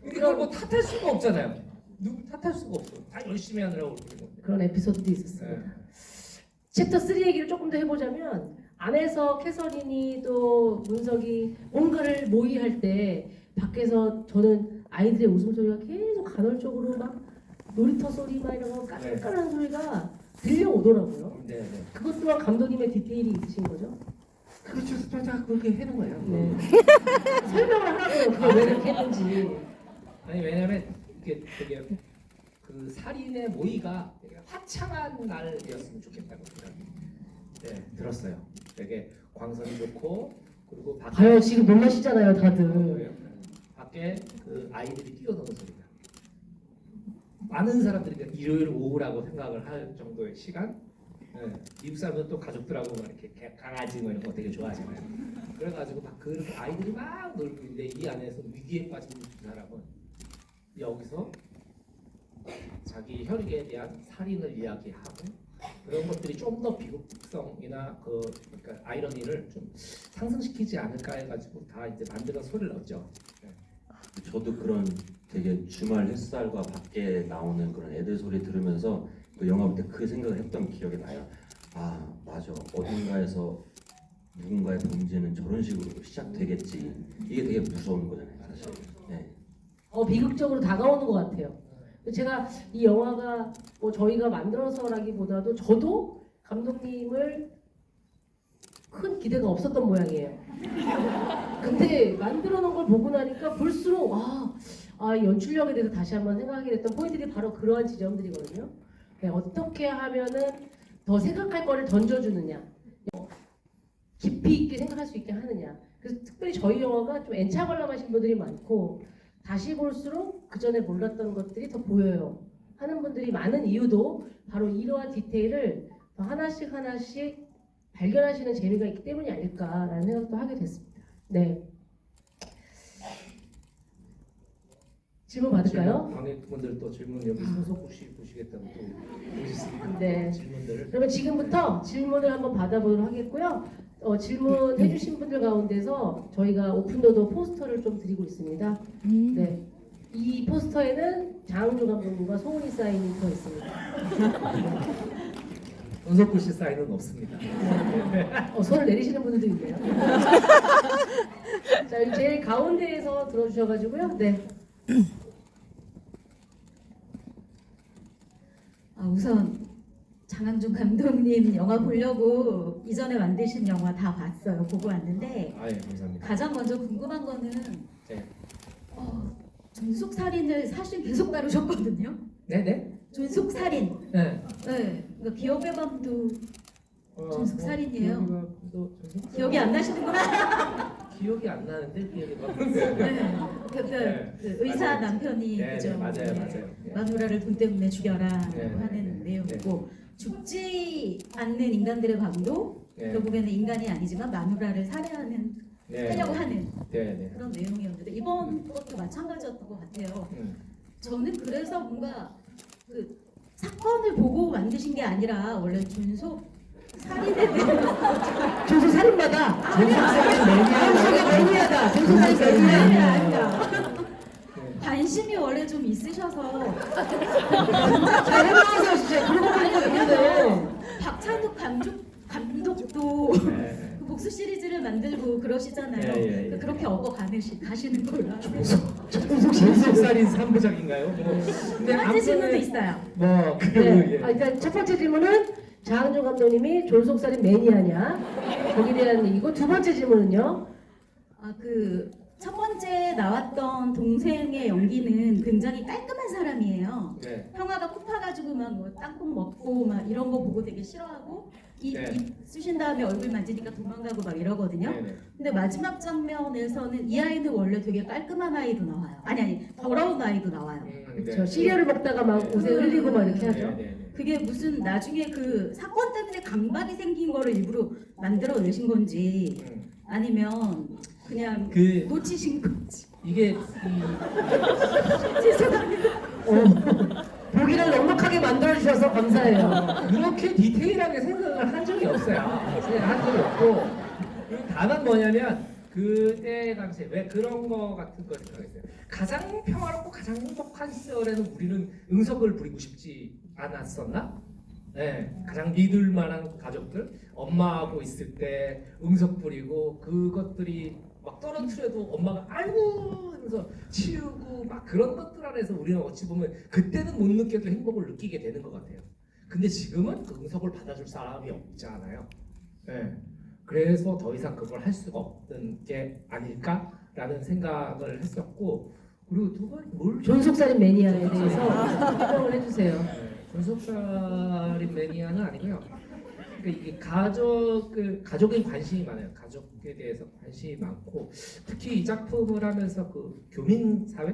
그걸 뭐 탓할 수가 없잖아요. 누구 탓할 수가 없어. 다 열심히 하느라고 그러는 건데. 그런 에피소드도 있었습니다. 챕터 3 얘기를 조금 더 해보자면 안에서 캐서린이 또 문석이 뭔가를 모의할 때 밖에서 저는 아이들의 웃음소리가 계속 간헐적으로 막 놀이터 소리 막 이런 거 까끌까끌한 소리가 들려오더라고요. 네, 네. 그것 또한 감독님의 디테일이 있으신 거죠? 그렇죠. 스파이다가 그렇게 해놓은 거예요. 네. 설명을 하라고요. 그걸 왜 그렇게 했는지. 아니 왜냐면 이게 되게 그 살인의 모의가 되게 화창한 날이었으면 좋겠다고 생각이 들었어요. 되게 광선이 좋고 그리고 봐요 지금 놀라시잖아요 다들. 밖에 그 아이들이 뛰어노는 소리가 많은 사람들이 그냥 일요일 오후라고 생각을 할 정도의 시간. 네. 미국 사람은 또 가족들하고 막 이렇게 강아지 뭐 이런 거 되게 좋아하잖아요. 그래가지고 막 그 아이들이 막 놀고 있는데 이 안에서 위기에 빠진 그 사람은 여기서 자기 혈육에 대한 살인을 이야기하고 그런 것들이 좀 더 비극성이나 그러니까 아이러니를 좀 상승시키지 않을까 해가지고 다 이제 만들어 소리를 넣었죠. 네. 저도 그런 되게 주말 햇살과 밖에 나오는 그런 애들 소리 들으면서 그 영화 볼 때 그 생각을 했던 기억이 나요. 아 맞아 어딘가에서 누군가의 범죄는 저런 식으로 시작되겠지. 이게 되게 무서운 거잖아요 사실. 네. 비극적으로 다가오는 것 같아요. 제가 이 영화가 뭐 저희가 만들어서라기보다도 저도 감독님을 큰 기대가 없었던 모양이에요. 근데 만들어 놓은 걸 보고 나니까 볼수록 연출력에 대해서 다시 한번 생각하게 됐던 포인트들이 바로 그러한 지점들이거든요. 네, 어떻게 하면은 더 생각할 거를 던져주느냐, 깊이 있게 생각할 수 있게 하느냐. 그래서 특별히 저희 영화가 좀 N차 관람하신 분들이 많고 다시 볼수록 그 전에 몰랐던 것들이 더 보여요 하는 분들이 많은 이유도 바로 이러한 디테일을 더 하나씩 발견하시는 재미가 있기 때문이 아닐까라는 생각도 하게 됐습니다. 네. 질문 받을까요? 관객분들 또 질문 여기 손석구 씨 보시겠다고 또 보셨으니까 네. 질문들을 그러면 지금부터 질문을 한번 받아보도록 하겠고요. 질문 해주신 분들 가운데서 저희가 오픈도어 포스터를 좀 드리고 있습니다. 네. 이 포스터에는 장항조 감독님과 송은이 사인이 더 있습니다. 손석구 씨 사인은 없습니다. 손을 내리시는 분들도 있네요. 자, 여기 제일 가운데에서 들어주셔가지고요. 네. 우선 장항준 감독님 영화 보려고 이전에 만드신 영화 다 봤어요. 보고 왔는데 아 예 감사합니다. 가장 먼저 궁금한 거는 네. 존속 살인을 사실 계속 다루셨거든요. 네네. 존속 살인. 네. 네. 그러니까 기억의 밤도 존속 살인이에요. 기억이 안 나시는구나. 기억이 안 나는데 기억이 막. 네. 네. 그 의사 맞아요. 남편이 네, 그죠? 네, 맞아요, 네. 맞아요. 네. 마누라를 돈 때문에 죽여라 네, 네, 하는 네. 내용이고 죽지 않는 인간들의 밤도 네. 결국에는 인간이 아니지만 마누라를 살해하는 네. 하려고 하는 네, 네. 그런 내용이었는데 이번 것도 마찬가지였던 것 같아요. 음. 저는 그래서 뭔가 그 사건을 보고 만드신 게 아니라 원래 존속 살인에 대한 조수 살인마다. 존속살인 매니아다. 존속살인 매니아. 아니라 네. 관심이 원래 좀 있으셔서 잘 해봐서 진짜 그러고 보니까 그러네. 박찬욱 감독도 네. 그 복수 시리즈를 만들고 그러시잖아요. 예, 예, 예. 그렇게 가시는 걸로 알고 존속살인 3부작인가요? 두 번째 질문도 있어요. 뭐그 네. 예. 일단 첫 번째 질문은 장항준 감독님이 졸속살인 매니아냐? 거기에 대한 얘기고 두 번째 질문은요. 그 첫 번째 나왔던 동생의 연기는 굉장히 깔끔한 사람이에요. 네. 형아가 코 파가지고 막 뭐 땅콩 먹고 막 이런 거 보고 되게 싫어하고 입 쑤신 다음에 얼굴 만지니까 도망가고 막 이러거든요. 네, 네. 근데 마지막 장면에서는 이 아이는 원래 되게 깔끔한 아이도 나와요. 아니 더러운 아이도 나와요. 저 시리얼을 먹다가 막 옷에 흘리고 막 이렇게 하죠. 네, 네, 네. 그게 무슨 나중에 그 사건 때문에 강박이 생긴 거를 일부러 만들어내신 건지 아니면 그냥 그 놓치신 건지. 이게 죄송합니다. 보기를 넉넉하게 만들어주셔서 감사해요. 그렇게 디테일하게 생각을 한 적이 없어요. 생각한 적이 없고 그리고 다만 뭐냐면 그때 당시에 왜 그런 거 같은 거 생각했어요. 가장 평화롭고 가장 행복한 시절에는 우리는 응석을 부리고 싶지 않았었나? 네, 가장 믿을 만한 가족들, 엄마하고 있을 때 응석 부리고 그것들이 막 떨어뜨려도 엄마가 아이고 하면서 치우고 막 그런 것들 안에서 우리는 어찌 보면 그때는 못 느껴도 행복을 느끼게 되는 것 같아요. 근데 지금은 그 응석을 받아줄 사람이 없잖아요. 네. 그래서 더 이상 그걸 할 수가 없는 게 아닐까라는 생각을 했었고 그리고 두 번 뭘 존속살인 매니아에 대해서 설명을 해주세요. 존속살인 매니아는 아니고요. 그러니까 이게 가족에 관심이 많아요. 가족에 대해서 관심이 많고 특히 이 작품을 하면서 그 교민 사회,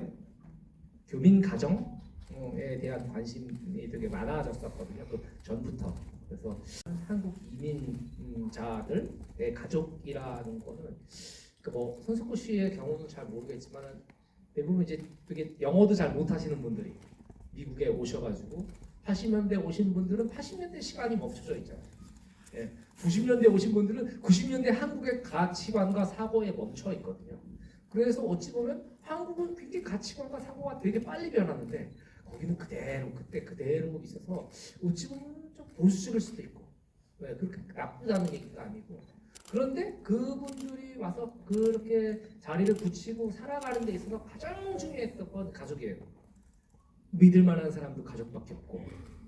교민 가정에 대한 관심이 되게 많아졌었거든요. 그 전부터. 그래서 한국 이민자들의 가족이라는 거는 뭐 손석구 씨의 경우는 잘 모르겠지만 대부분 이제 되게 영어도 잘 못하시는 분들이 미국에 오셔가지고 80년대 오신 분들은 80년대 시간이 멈춰져 있잖아요. 예, 90년대 오신 분들은 90년대 한국의 가치관과 사고에 멈춰 있거든요. 그래서 어찌 보면 한국은 굉장히 가치관과 사고가 되게 빨리 변하는데 거기는 그대로 그때 그대로 있어서 어찌 보면 좀 보수적일 수도 있고 네, 그렇게 나쁘다는 얘기가 아니고 그런데 그분들이 와서 그렇게 자리를 굳히고 살아가는 데 있어서 가장 중요했던 건 가족이에요. 믿을 만한 사람도 가족밖에 없고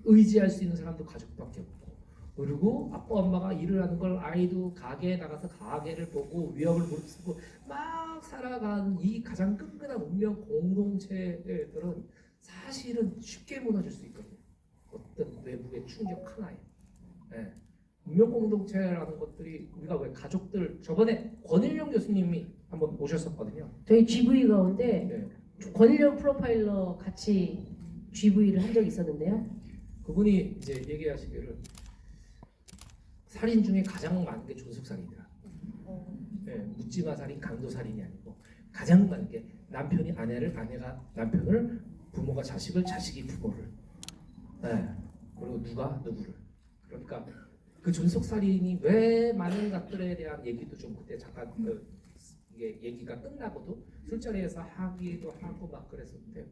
의지할 수 있는 사람도 가족밖에 없고 그리고 아빠 엄마가 일을 하는 걸 아이도 가게에 나가서 가게를 보고 위협을 무릅쓰고 막 살아가는 이 가장 끈끈한 운명 공동체들은 사실은 쉽게 무너질 수 있거든요. 어떤 외부의 충격 하나에. 네. 운명 공동체라는 것들이 우리가 왜 가족들 저번에 권일용 교수님이 한번 오셨었거든요. 저희 GV 가운데 네. 권일용 프로파일러 같이 GV를 한 적이 있었는데요. 그분이 이제 얘기하시기를 살인 중에 가장 많은 게 존속살인이다. 네, 묻지마 살인, 강도살인이 아니고 가장 많은 게 남편이 아내를, 아내가 남편을, 부모가 자식을, 자식이 부모를. 네. 그리고 누가 누구를. 그러니까 그 존속살인이 왜 많은 것들에 대한 얘기도 좀 그때 잠깐 이게 얘기가 끝나고도 술자리에서 하기도 하고 막 그랬었는데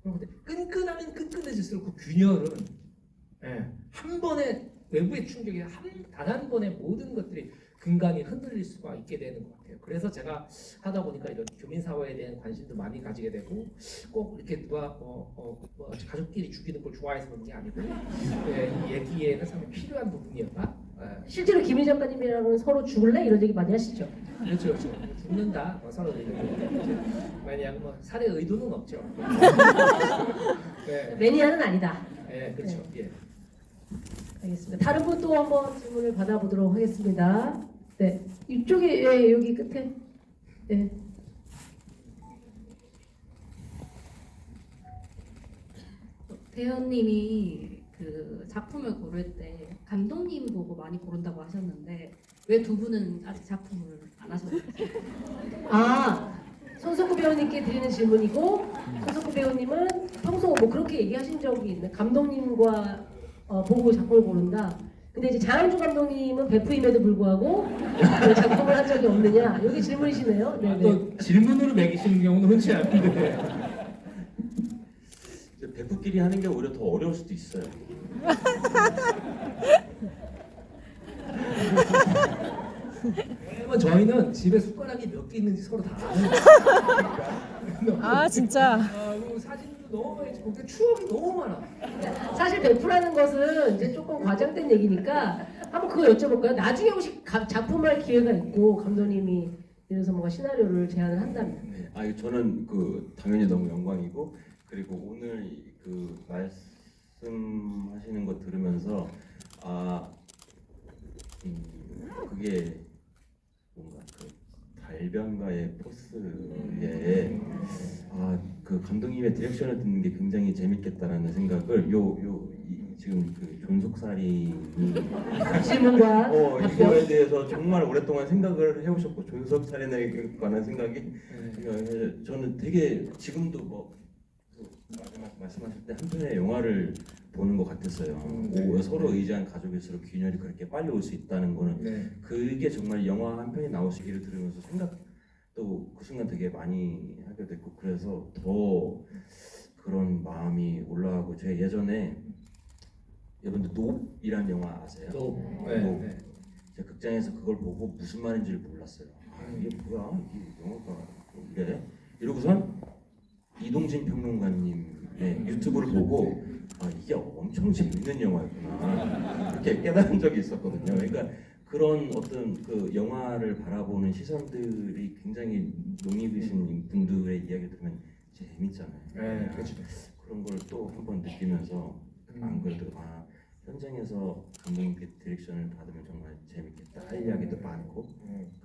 그런데 끈끈하면 끈끈해질수록 그 균열은 한 번에 외부의 충격이 단 한 번에 모든 것들이 근간이 흔들릴 수가 있게 되는 것 같아요. 그래서 제가 하다 보니까 이런 교민 사회에 대한 관심도 많이 가지게 되고 꼭 이렇게 누가 가족끼리 죽이는 걸 좋아해서 그런 게 아니고 이 얘기에는 상당히 필요한 부분이었다. 실제로 김희 작가님이랑은 서로 죽을래? 이런 얘기 많이 하시죠? 그렇죠. 죽는다. 서로 이렇게 만약 살해 의도는 없죠. 네. 매니아는 아니다. 네, 그렇죠. 예. 알겠습니다. 다른 분 또 한번 질문을 받아보도록 하겠습니다. 네, 이쪽에 여기 끝에 네. 배우님이 그 작품을 고를 때 감독님 보고 많이 고른다고 하셨는데 왜 두 분은 아직 작품을 안 하셨나요? 아, 손석구 배우님께 드리는 질문이고 손석구 배우님은 평소 뭐 그렇게 얘기하신 적이 있나요? 감독님과 보고 작품을 고른다. 근데 이제 장항준 감독님은 베프임에도 불구하고 왜 작품을 한 적이 없느냐? 여기 질문이시네요. 네네. 또 질문으로 매기시는 경우는 흔치 않은데. 이제 베프끼리 하는 게 오히려 더 어려울 수도 있어요. 왜냐면 저희는 집에 숟가락이 몇 개 있는지 서로 다 아는. 아 진짜. 그리고 사진도 너무 많이 찍고 그 추억이 너무 많아. 사실 베프라는 것은 이제 조금 과장된 얘기니까 한번 그거 여쭤볼까요? 나중에 혹시 작품할 기회가 있고 감독님이 예를 들어서 뭔가 시나리오를 제안을 한다면 네, 저는 그 당연히 너무 영광이고 그리고 오늘 그 말씀하시는 거 들으면서 그게 뭔가 그 달변가의 포스에 그 감독님의 디렉션을 듣는 게 굉장히 재밌겠다라는 생각을 지금 그 존속살인이 질문과 답변. 이거에 대해서 정말 오랫동안 생각을 해오셨고 존속살인에 관한 생각이 저는 되게 지금도 마지막 말씀하실 때 한 편의 영화를 보는 것 같았어요. 네. 서로 의지한 가족일수록 균열이 그렇게 빨리 올 수 있다는 거는 네. 그게 정말 영화 한 편이 나오시기를 들으면서 생각도 그 순간 되게 많이 하게 됐고 그래서 더 그런 마음이 올라가고 제가 예전에 여러분들 노이라는 영화 아세요? 또 노. 네. 제가 극장에서 그걸 보고 무슨 말인지를 몰랐어요. 이게 뭐야? 이게 영화가 이래? 이러고선 이동진 평론가님의 유튜브를 보고 이게 엄청 재밌는 영화였구나 이렇게 깨달은 적이 있었거든요. 그러니까 그런 어떤 그 영화를 바라보는 시선들이 굉장히 농익이신 분들의 이야기 들으면 재밌잖아요. 네, 그렇죠. 그런 걸 또 한번 느끼면서 안 그래도 현장에서 감독님께 디렉션을 받으면 정말 재밌겠다 할 이야기도 많고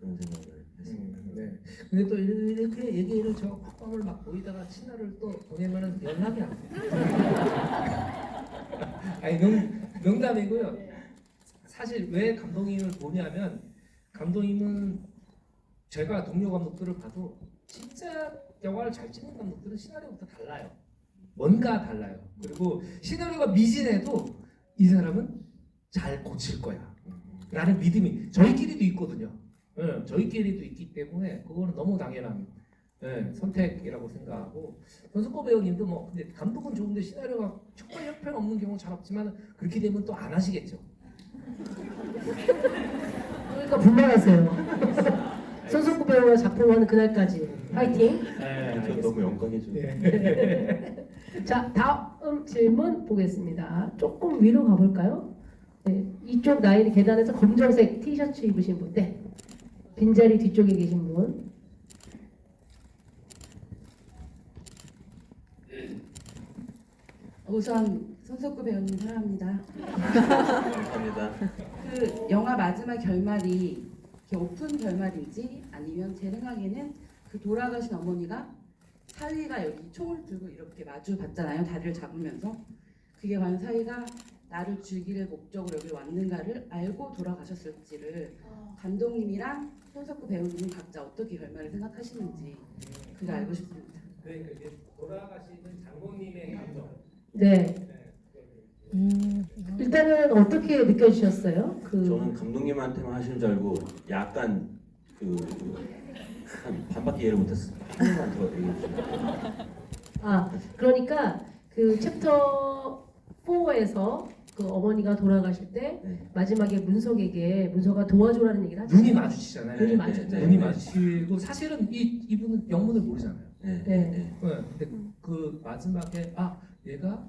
그런 생각을 했습니다. 네. 근데 또 이렇게 얘기를 저 콧방울 막 보이다가 친화를 또 보내면은 연락이 안 돼. 아니 농담이고요. 사실 왜 감독님을 보냐면 감독님은 제가 동료 감독들을 봐도 진짜 영화를 잘 찍는 감독들은 시나리오부터 달라요. 뭔가 달라요. 그리고 시나리오가 미진해도 이 사람은 잘 고칠 거야. 라는 믿음이 저희끼리도 있거든요. 네, 저희끼리도 있기 때문에 그거는 너무 당연한 선택이라고 생각하고 손석구 배우님도 뭐 근데 감독은 좋은데 시나리오가 정말 형편없는 경우 잘 없지만 그렇게 되면 또 안 하시겠죠. 그러니까 분발하세요. 손석구 배우가 작품하는 그날까지 파이팅. 저 너무 영광이죠. 자, 다음 질문 보겠습니다. 조금 위로 가볼까요? 네, 이쪽 라인 계단에서 검정색 티셔츠 입으신 분, 네, 빈자리 뒤쪽에 계신 분. 우선 손석구 배우님 사랑합니다. 감사합니다. 그 영화 마지막 결말이 이렇게 오픈 결말인지 아니면 제 생각에는 그 돌아가신 어머니가 사위가 여기 총을 들고 이렇게 마주 봤잖아요. 다리를 잡으면서 그게 과연 사위가 나를 죽이를 목적으로 여기 왔는가를 알고 돌아가셨을지를 감독님이랑 손석구 배우님은 각자 어떻게 결말을 생각하시는지 그게 알고 싶습니다. 그러니까 이제 돌아가시는 장모님의 감정. 네. 일단은 어떻게 느껴지셨어요? 저는 감독님한테만 하시는 줄 알고 약간 한 반밖에 이해를 못했어요. 한 번만 더 얘기해 주세요. 그러니까 그 챕터 4에서 그 어머니가 돌아가실 때 네. 마지막에 문서가 도와줘라는 얘기를 하죠. 눈이 마주치잖아요. 눈이 마주치죠. 눈이 마주치고 사실은 이분은 영문을 모르잖아요. 네. 네. 네. 근데 그 마지막에 얘가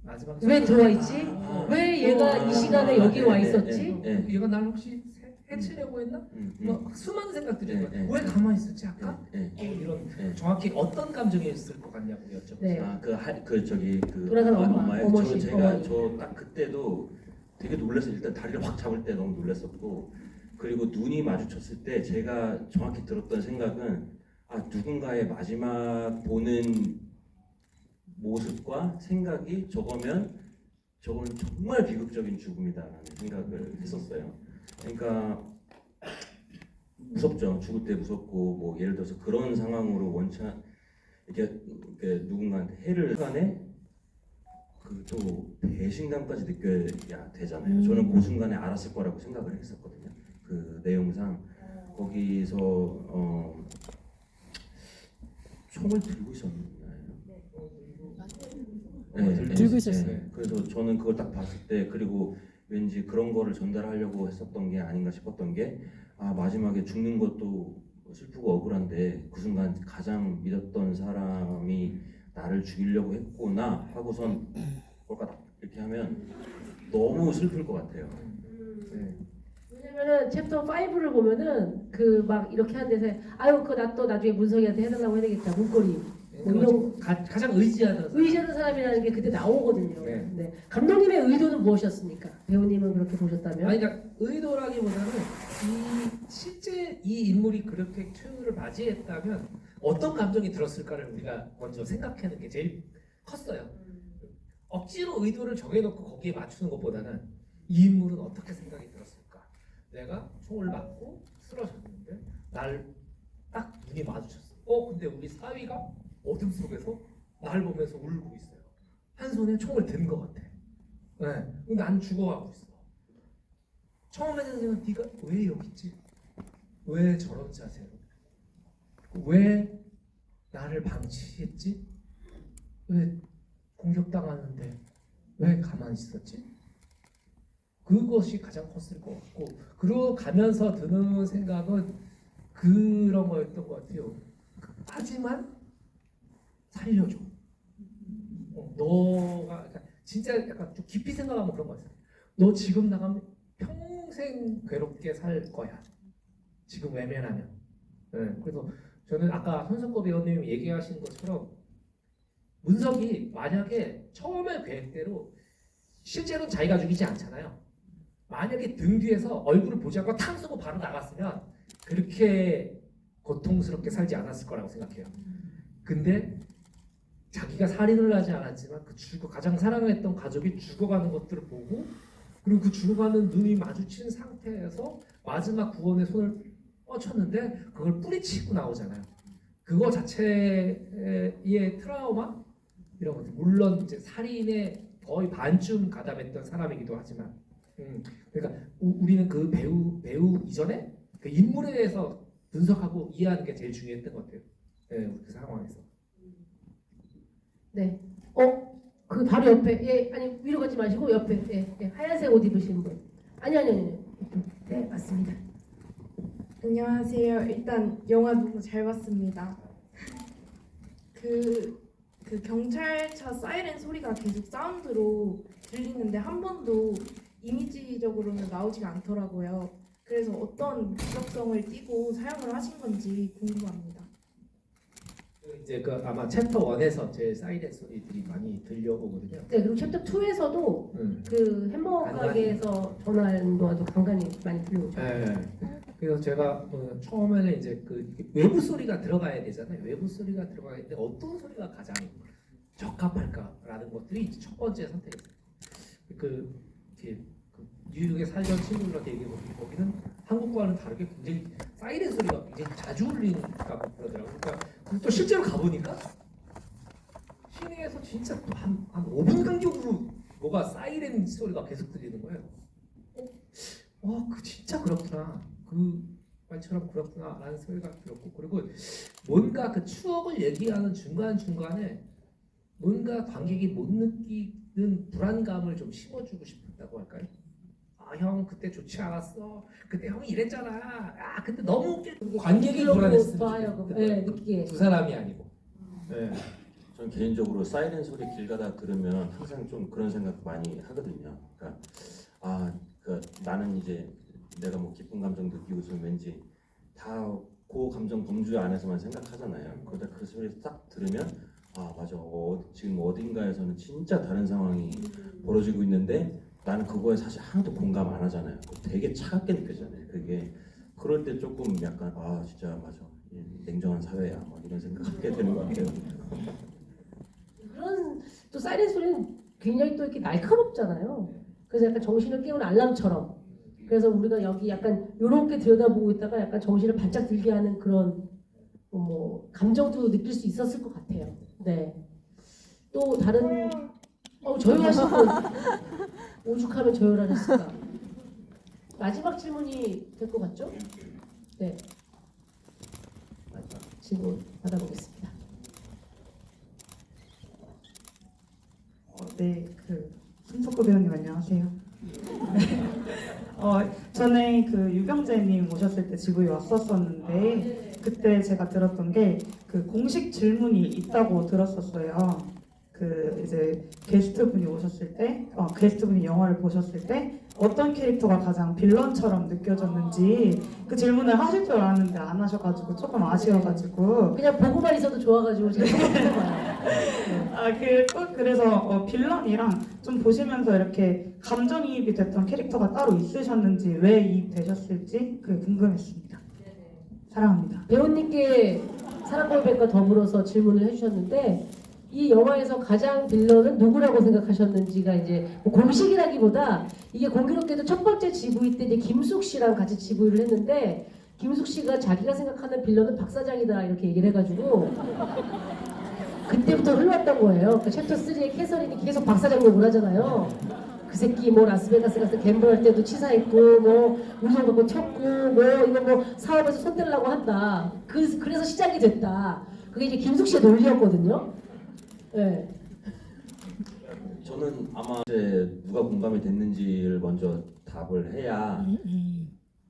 마지막에 왜 들어와 있지? 왜 얘가 이 시간에 여기 와 있었지? 네. 얘가 날 혹시 해치려고 했나? 뭐 수많은 생각들이 네, 거예요. 네. 왜 가만히 있었지 아까? 네. 이런 네. 정확히 어떤 감정이었을 것 같냐고 여쭤봤어요. 네. 돌아간 엄마의 어머니. 제가 저 딱 그때도 되게 놀랐어요. 일단 다리를 확 잡을 때 너무 놀랐었고 그리고 눈이 마주쳤을 때 제가 정확히 들었던 생각은 누군가의 마지막 보는 모습과 생각이 저거는 정말 비극적인 죽음이다라는 생각을 했었어요. 그러니까 무섭죠. 죽을 때 무섭고 뭐 예를 들어서 그런 상황으로 이렇게 누군가한테 해를 간에 그 또 배신감까지 느껴야 되잖아요. 저는 그 순간에 알았을 거라고 생각을 했었거든요. 그 내용상 거기서 총을 들고 있었나요? 네, 들고 있었어요. 네. 그래서 저는 그걸 딱 봤을 때 그리고 왠지 그런 거를 전달하려고 했었던 게 아닌가 싶었던 게 마지막에 죽는 것도 슬프고 억울한데 그 순간 가장 믿었던 사람이 나를 죽이려고 했구나 하고선 꼴까닥 이렇게 하면 너무 슬플 것 같아요. 네. 왜냐면은 챕터 5를 보면은 그 막 이렇게 하는 데서 아유 그거 나 또 나중에 문석이한테 해달라고 해야 되겠다 문고리 뭐 이런 가장 의지하는 사람. 의지하는 사람이라는 게 그때 나오거든요. 네. 네. 감독님의 의도는 무엇이었습니까? 배우님은 그렇게 보셨다면? 아니 그러니까 의도라기보다는 실제 이 인물이 그렇게 최후를 맞이했다면 어떤 감정이 들었을까를 우리가 먼저 생각하는 게 제일 컸어요. 억지로 의도를 정해놓고 거기에 맞추는 것보다는 이 인물은 어떻게 생각이 들었을까? 내가 총을 맞고 쓰러졌는데 날 딱 눈이 마주쳤어. 근데 우리 사위가 어둠 속에서 날 보면서 울고 있어요. 한 손에 총을 든 것 같아. 네, 난 죽어가고 있어. 처음에는 생각 네가 왜 여기 있지? 왜 저런 자세로? 왜 나를 방치했지? 왜 공격당하는데 왜 가만히 있었지? 그것이 가장 컸을 것 같고 그러고 가면서 드는 생각은 그런 거였던 것 같아요. 하지만 살려줘. 너가 진짜 약간 좀 깊이 생각하면 그런 거 같아요. 너 지금 나가면 평생 괴롭게 살 거야. 지금 외면하면. 네, 그래서 저는 아까 손석구 배우님이 얘기하신 것처럼 문석이 만약에 처음에 계획대로 실제로는 자기가 죽이지 않잖아요. 만약에 등 뒤에서 얼굴을 보지 않고 탕 쏘고 바로 나갔으면 그렇게 고통스럽게 살지 않았을 거라고 생각해요. 근데 자기가 살인을 하지 않았지만 가장 사랑했던 가족이 죽어가는 것들을 보고 그리고 그 죽어가는 눈이 마주친 상태에서 마지막 구원의 손을 뻗쳤는데 그걸 뿌리치고 나오잖아요. 그거 자체의 트라우마 이런 것들 물론 이제 살인에 거의 반쯤 가담했던 사람이기도 하지만 그러니까 우리는 그 배우 이전에 그 인물에 대해서 분석하고 이해하는 게 제일 중요했던 것 같아요. 네, 그 상황에서. 네. 그 바로 옆에 아니 위로 가지 마시고 옆에 하얀색 옷 입으신 분. 아니. 네 맞습니다. 안녕하세요. 일단 영화 너무 잘 봤습니다. 그 경찰차 사이렌 소리가 계속 사운드로 들리는데 한 번도 이미지적으로는 나오지가 않더라고요. 그래서 어떤 기억성을 띠고 사용을 하신 건지 궁금합니다. 이제 아마 챕터 1에서 제 사이렌 소리들이 많이 들려오거든요. 네 그리고 챕터 2에서도 그 햄버거 가게에서 전화하는 동안도 간간히 많이 들려오죠. 네. 그래서 제가 처음에는 이제 외부 소리가 들어가야 되잖아요. 외부 소리가 들어가야 되는데 어떤 소리가 가장 적합할까라는 것들이 이제 첫 번째 선택이었어요. 뉴욕에 살던 친구들한테 얘기해보면 거기는 한국과는 다르게 굉장히 사이렌 소리가 굉장히 자주 울리니까 그러더라고요. 그러니까 또 실제로 가보니까 시내에서 진짜 또 한 5분 간격으로 뭐가 사이렌 소리가 계속 들리는 거예요. 진짜 그렇구나. 그 말처럼 그렇구나라는 소리가 들었고 그리고 뭔가 그 추억을 얘기하는 중간중간에 뭔가 관객이 못 느끼는 불안감을 좀 심어주고 싶었다고 할까요? 형 그때 좋지 않았어. 그때 형이 이랬잖아. 그때 너무 웃길. 관객이 불안했으면 좋겠다. 느끼게. 두 사람이 아니고. 네. 저는 개인적으로 사이렌 소리 길 가다 들으면 항상 좀 그런 생각 많이 하거든요. 나는 이제 내가 뭐 기쁜 감정 느끼고 있으면 왠지 다 그 감정 범주 안에서만 생각하잖아요. 그러다 그 소리 딱 들으면 맞아. 지금 어딘가에서는 진짜 다른 상황이 벌어지고 있는데 나는 그거에 사실 하나도 공감 안 하잖아요. 되게 차갑게 느껴지잖아요. 그게 그럴 때 조금 약간 아 진짜 맞아 냉정한 사회야 뭐 이런 생각하게 되는 것 같아요. 그런 또 사이렌 소리는 굉장히 또 이렇게 날카롭잖아요. 그래서 약간 정신을 깨우는 알람처럼. 그래서 우리가 여기 약간 이렇게 들여다보고 있다가 약간 정신을 반짝 들게 하는 그런 뭐 감정도 느낄 수 있었을 것 같아요. 네. 또 다른 조용하신 분 오죽하면 조용하셨을까. 마지막 질문이 될 것 같죠? 네. 마지막 질문 받아보겠습니다. 네, 손석구 배우님 안녕하세요. 전에 유경재님 오셨을 때 지구에 왔었었는데 그때 제가 들었던 게 공식 질문이 있다고 들었었어요. 이제 게스트분이 오셨을 때, 게스트분이 영화를 보셨을 때 어떤 캐릭터가 가장 빌런처럼 느껴졌는지 그 질문을 하실 줄 알았는데 안 하셔가지고 조금 아쉬워가지고 그냥 보고만 있어도 좋아가지고 제가 해봐요. 그래서 빌런이랑 좀 보시면서 이렇게 감정이입이 됐던 캐릭터가 따로 있으셨는지 왜 이입되셨을지 그게 궁금했습니다. 사랑합니다. 배우님께 사랑 골백과 더불어서 질문을 해주셨는데 이 영화에서 가장 빌런은 누구라고 생각하셨는지가 이제 뭐 공식이라기보다 이게 공교롭게도 첫 번째 GV 때 이제 김숙 씨랑 같이 GV를 했는데 김숙 씨가 자기가 생각하는 빌런은 박 사장이다 이렇게 얘기를 해가지고 그때부터 흘러왔던 거예요. 그러니까 챕터 3의 캐서린이 계속 박 사장 욕을 하잖아요. 그 새끼 뭐 라스베가스 가서 갬블할 때도 치사했고 뭐 우정 갖고 튀었고 뭐 이거 뭐 사업에서 손대려고 한다. 그래서 시작이 됐다. 그게 이제 김숙 씨의 논리였거든요. 네. 저는 아마 이제 누가 공감이 됐는지를 먼저 답을 해야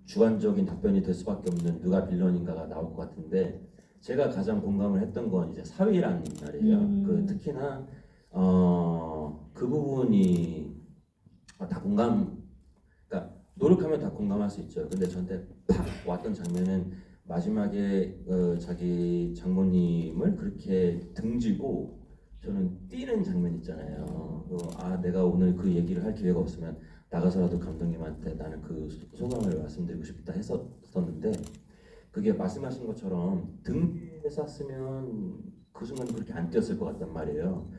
주관적인 답변이 될 수밖에 없는 누가 빌런인가가 나올 것 같은데 제가 가장 공감을 했던 건 이제 사위라는 말이에요. 특히나 그 부분이 다 그러니까 노력하면 다 공감할 수 있죠. 근데 저한테 팍 왔던 장면은 마지막에 자기 장모님을 그렇게 등지고 저는 뛰는 장면 있잖아요. 내가 오늘 그 얘기를 할 기회가 없으면 나가서라도 감독님한테 나는 그 소감을 말씀드리고 싶다 했었는데 그게 말씀하신 것처럼 등 뒤에 쌌으면 그 순간 그렇게 안 뛰었을 것 같단 말이에요.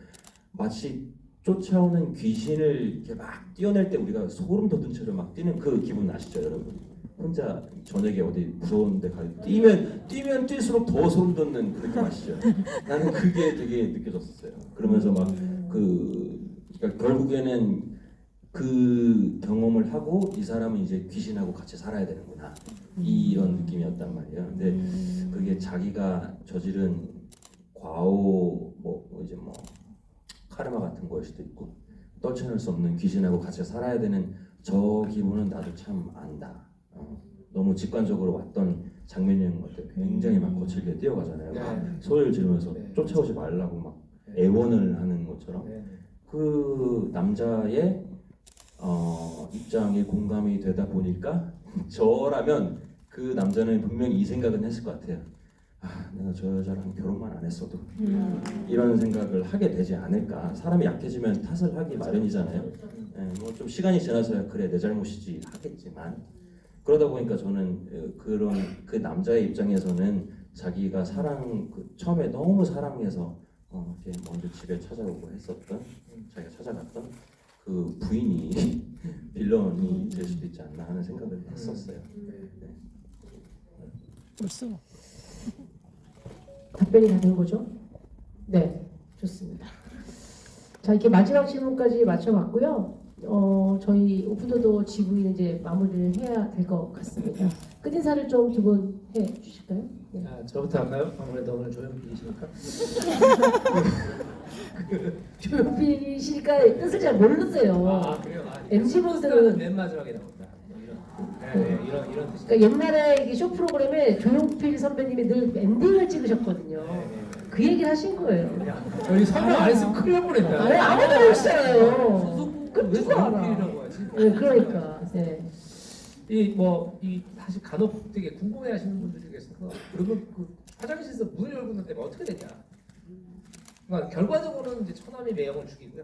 마치 쫓아오는 귀신을 이렇게 막 뛰어낼 때 우리가 소름 돋은 채로 막 뛰는 그 기분 아시죠, 여러분? 혼자 저녁에 어디 무서운데 뛰면 뛸수록 더 소름 돋는 그 느낌 아시죠? 나는 그게 되게 느껴졌었어요. 그러면서 막 그러니까 결국에는 그 경험을 하고 이 사람은 이제 귀신하고 같이 살아야 되는구나 이런 느낌이었단 말이에요. 근데 그게 자기가 저지른 과오 이제 카르마 같은 거일 수도 있고 떨쳐낼 수 없는 귀신하고 같이 살아야 되는 저 기분은 나도 참 안다. 너무 직관적으로 왔던 장면인 것 같아요. 굉장히 막 거칠게 뛰어가잖아요. 막 소리를 지르면서 쫓아오지 말라고 막 애원을 하는 것처럼 그 남자의 입장에 공감이 되다 보니까 저라면 그 남자는 분명히 이 생각은 했을 것 같아요. 내가 저 여자랑 결혼만 안 했어도 이런 생각을 하게 되지 않을까. 사람이 약해지면 탓을 하기 마련이잖아요. 뭐 좀 시간이 지나서야 그래 내 잘못이지 하겠지만 그러다 보니까 저는 그 남자의 입장에서는 자기가 처음에 너무 사랑해서 이렇게 먼저 집에 찾아오고 했었던 자기가 찾아갔던 그 부인이 빌런이 될 수도 있지 않나 하는 생각을 했었어요. 벌써 답변이 다 된 거죠? 네, 좋습니다. 자, 이렇게 마지막 질문까지 맞춰봤고요. 저희 오픈더도 GV는 이제 마무리를 해야 될 것 같습니다. 끝인사를 좀 두 분 해주실까요? 네. 저부터 할까요? 아무래도 오늘 조용필이시니까. 조용필이시니까 뜻을 잘 모르세요. 그래요? MC분들은 맨 마지막에 나온다. 이런 뜻이. 그러니까 옛날에 이게 쇼 프로그램에 조용필 선배님이 늘 엔딩을 찍으셨거든요. 그 얘기를 하신 거예요. 저희 설명 안 했으면 큰일 날 뻔했다. 아니, 아무도 모르시잖아요. 그 누가 알아? 조용필이라고 하지? 네, 그러니까. 네. 이 사실 간혹 되게 궁금해하시는 분들이 계셔서 그러면 그 화장실에서 문을 열고 있는데 어떻게 되냐? 그러니까 결과적으로는 이제 처남이 매형을 죽이고요.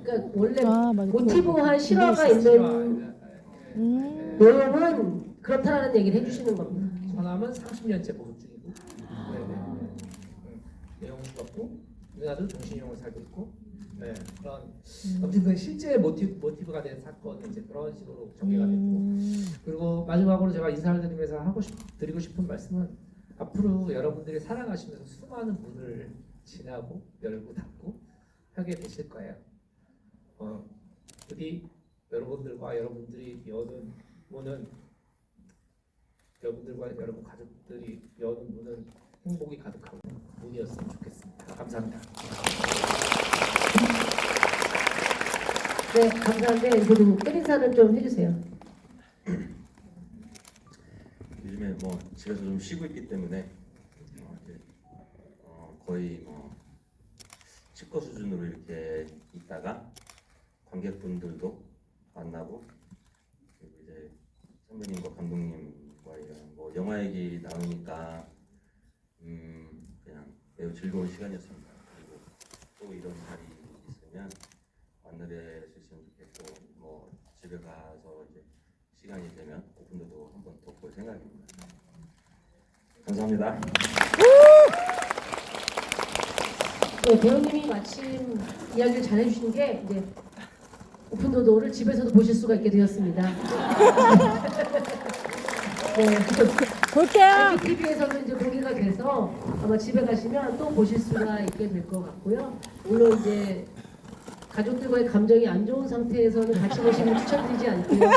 그러니까 원래 아, 맞아. 모티브한 실화가 있는 내용은 그렇다라는 얘기를 해주시는 겁니다. 서남은 30년째 보수 중이고, 내용은 그렇고, 누나도 정신형을 살고 있고, 그런 아무튼 그 실제 모티브가 된 사건은 이제 그런 식으로 전개가 됐고, 그리고 마지막으로 제가 인사를 드리면서 드리고 싶은 말씀은 앞으로 여러분들이 살아가시면서 수많은 문을 지나고 열고 닫고 하게 되실 거예요. 부디 여러분들과 여러분들이 여는 문은 여러분들과 여러분 가족들이 여는 문은 행복이 가득하고 문이었으면 좋겠습니다. 감사합니다. 네, 감사한데 그리고 끝인사는 좀 해주세요. 요즘에 뭐 집에서 좀 쉬고 있기 때문에 이제, 거의 뭐 치과 수준으로 이렇게 있다가 관객분들도 만나고 그리고 이제 선배님과 감독님과 이런 뭐 영화 얘기 나누니까 그냥 매우 즐거운 시간이었습니다. 그리고 또 이런 자리 있으면 만나뵀으면 좋겠고 뭐 집에 가서 이제 시간이 되면 오픈도도 한번 더 볼 생각입니다. 감사합니다. 네, 배우님이 마침 이야기를 잘 해주신 게 이제 오픈도도를 집에서도 보실 수가 있게 되었습니다. 네, 볼게요. TV에서도 이제 공개가 돼서 아마 집에 가시면 또 보실 수가 있게 될 것 같고요. 물론 이제 가족들과의 감정이 안 좋은 상태에서는 같이 보시는 걸 추천드리지 않고요.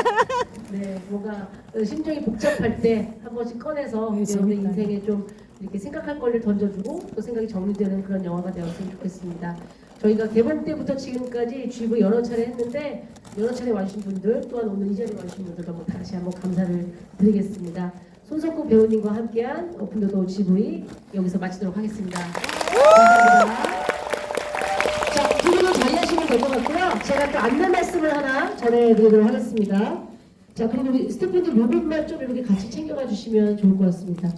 네, 뭔가 심정이 복잡할 때 한 번씩 꺼내서 여러분의 인생에 좀 이렇게 생각할 거리를 던져주고 또 생각이 정리되는 그런 영화가 되었으면 좋겠습니다. 저희가 개봉 때부터 지금까지 GV 여러 차례 했는데 여러 차례 와주신 분들 또한 오늘 이 자리에 와주신 분들 너무 다시 한번 감사를 드리겠습니다. 손석구 배우님과 함께한 오픈도도 GV 여기서 마치도록 하겠습니다. 감사합니다. 자, 두 분은 자리하시면 될 것 같고요. 제가 또 안내 말씀을 하나 전해드리도록 하겠습니다. 자, 그리고 우리 스태프분들 요것만 좀 이렇게 같이 챙겨가 주시면 좋을 것 같습니다.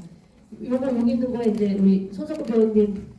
요거 여기 있는 거에 이제 우리 손석구 배우님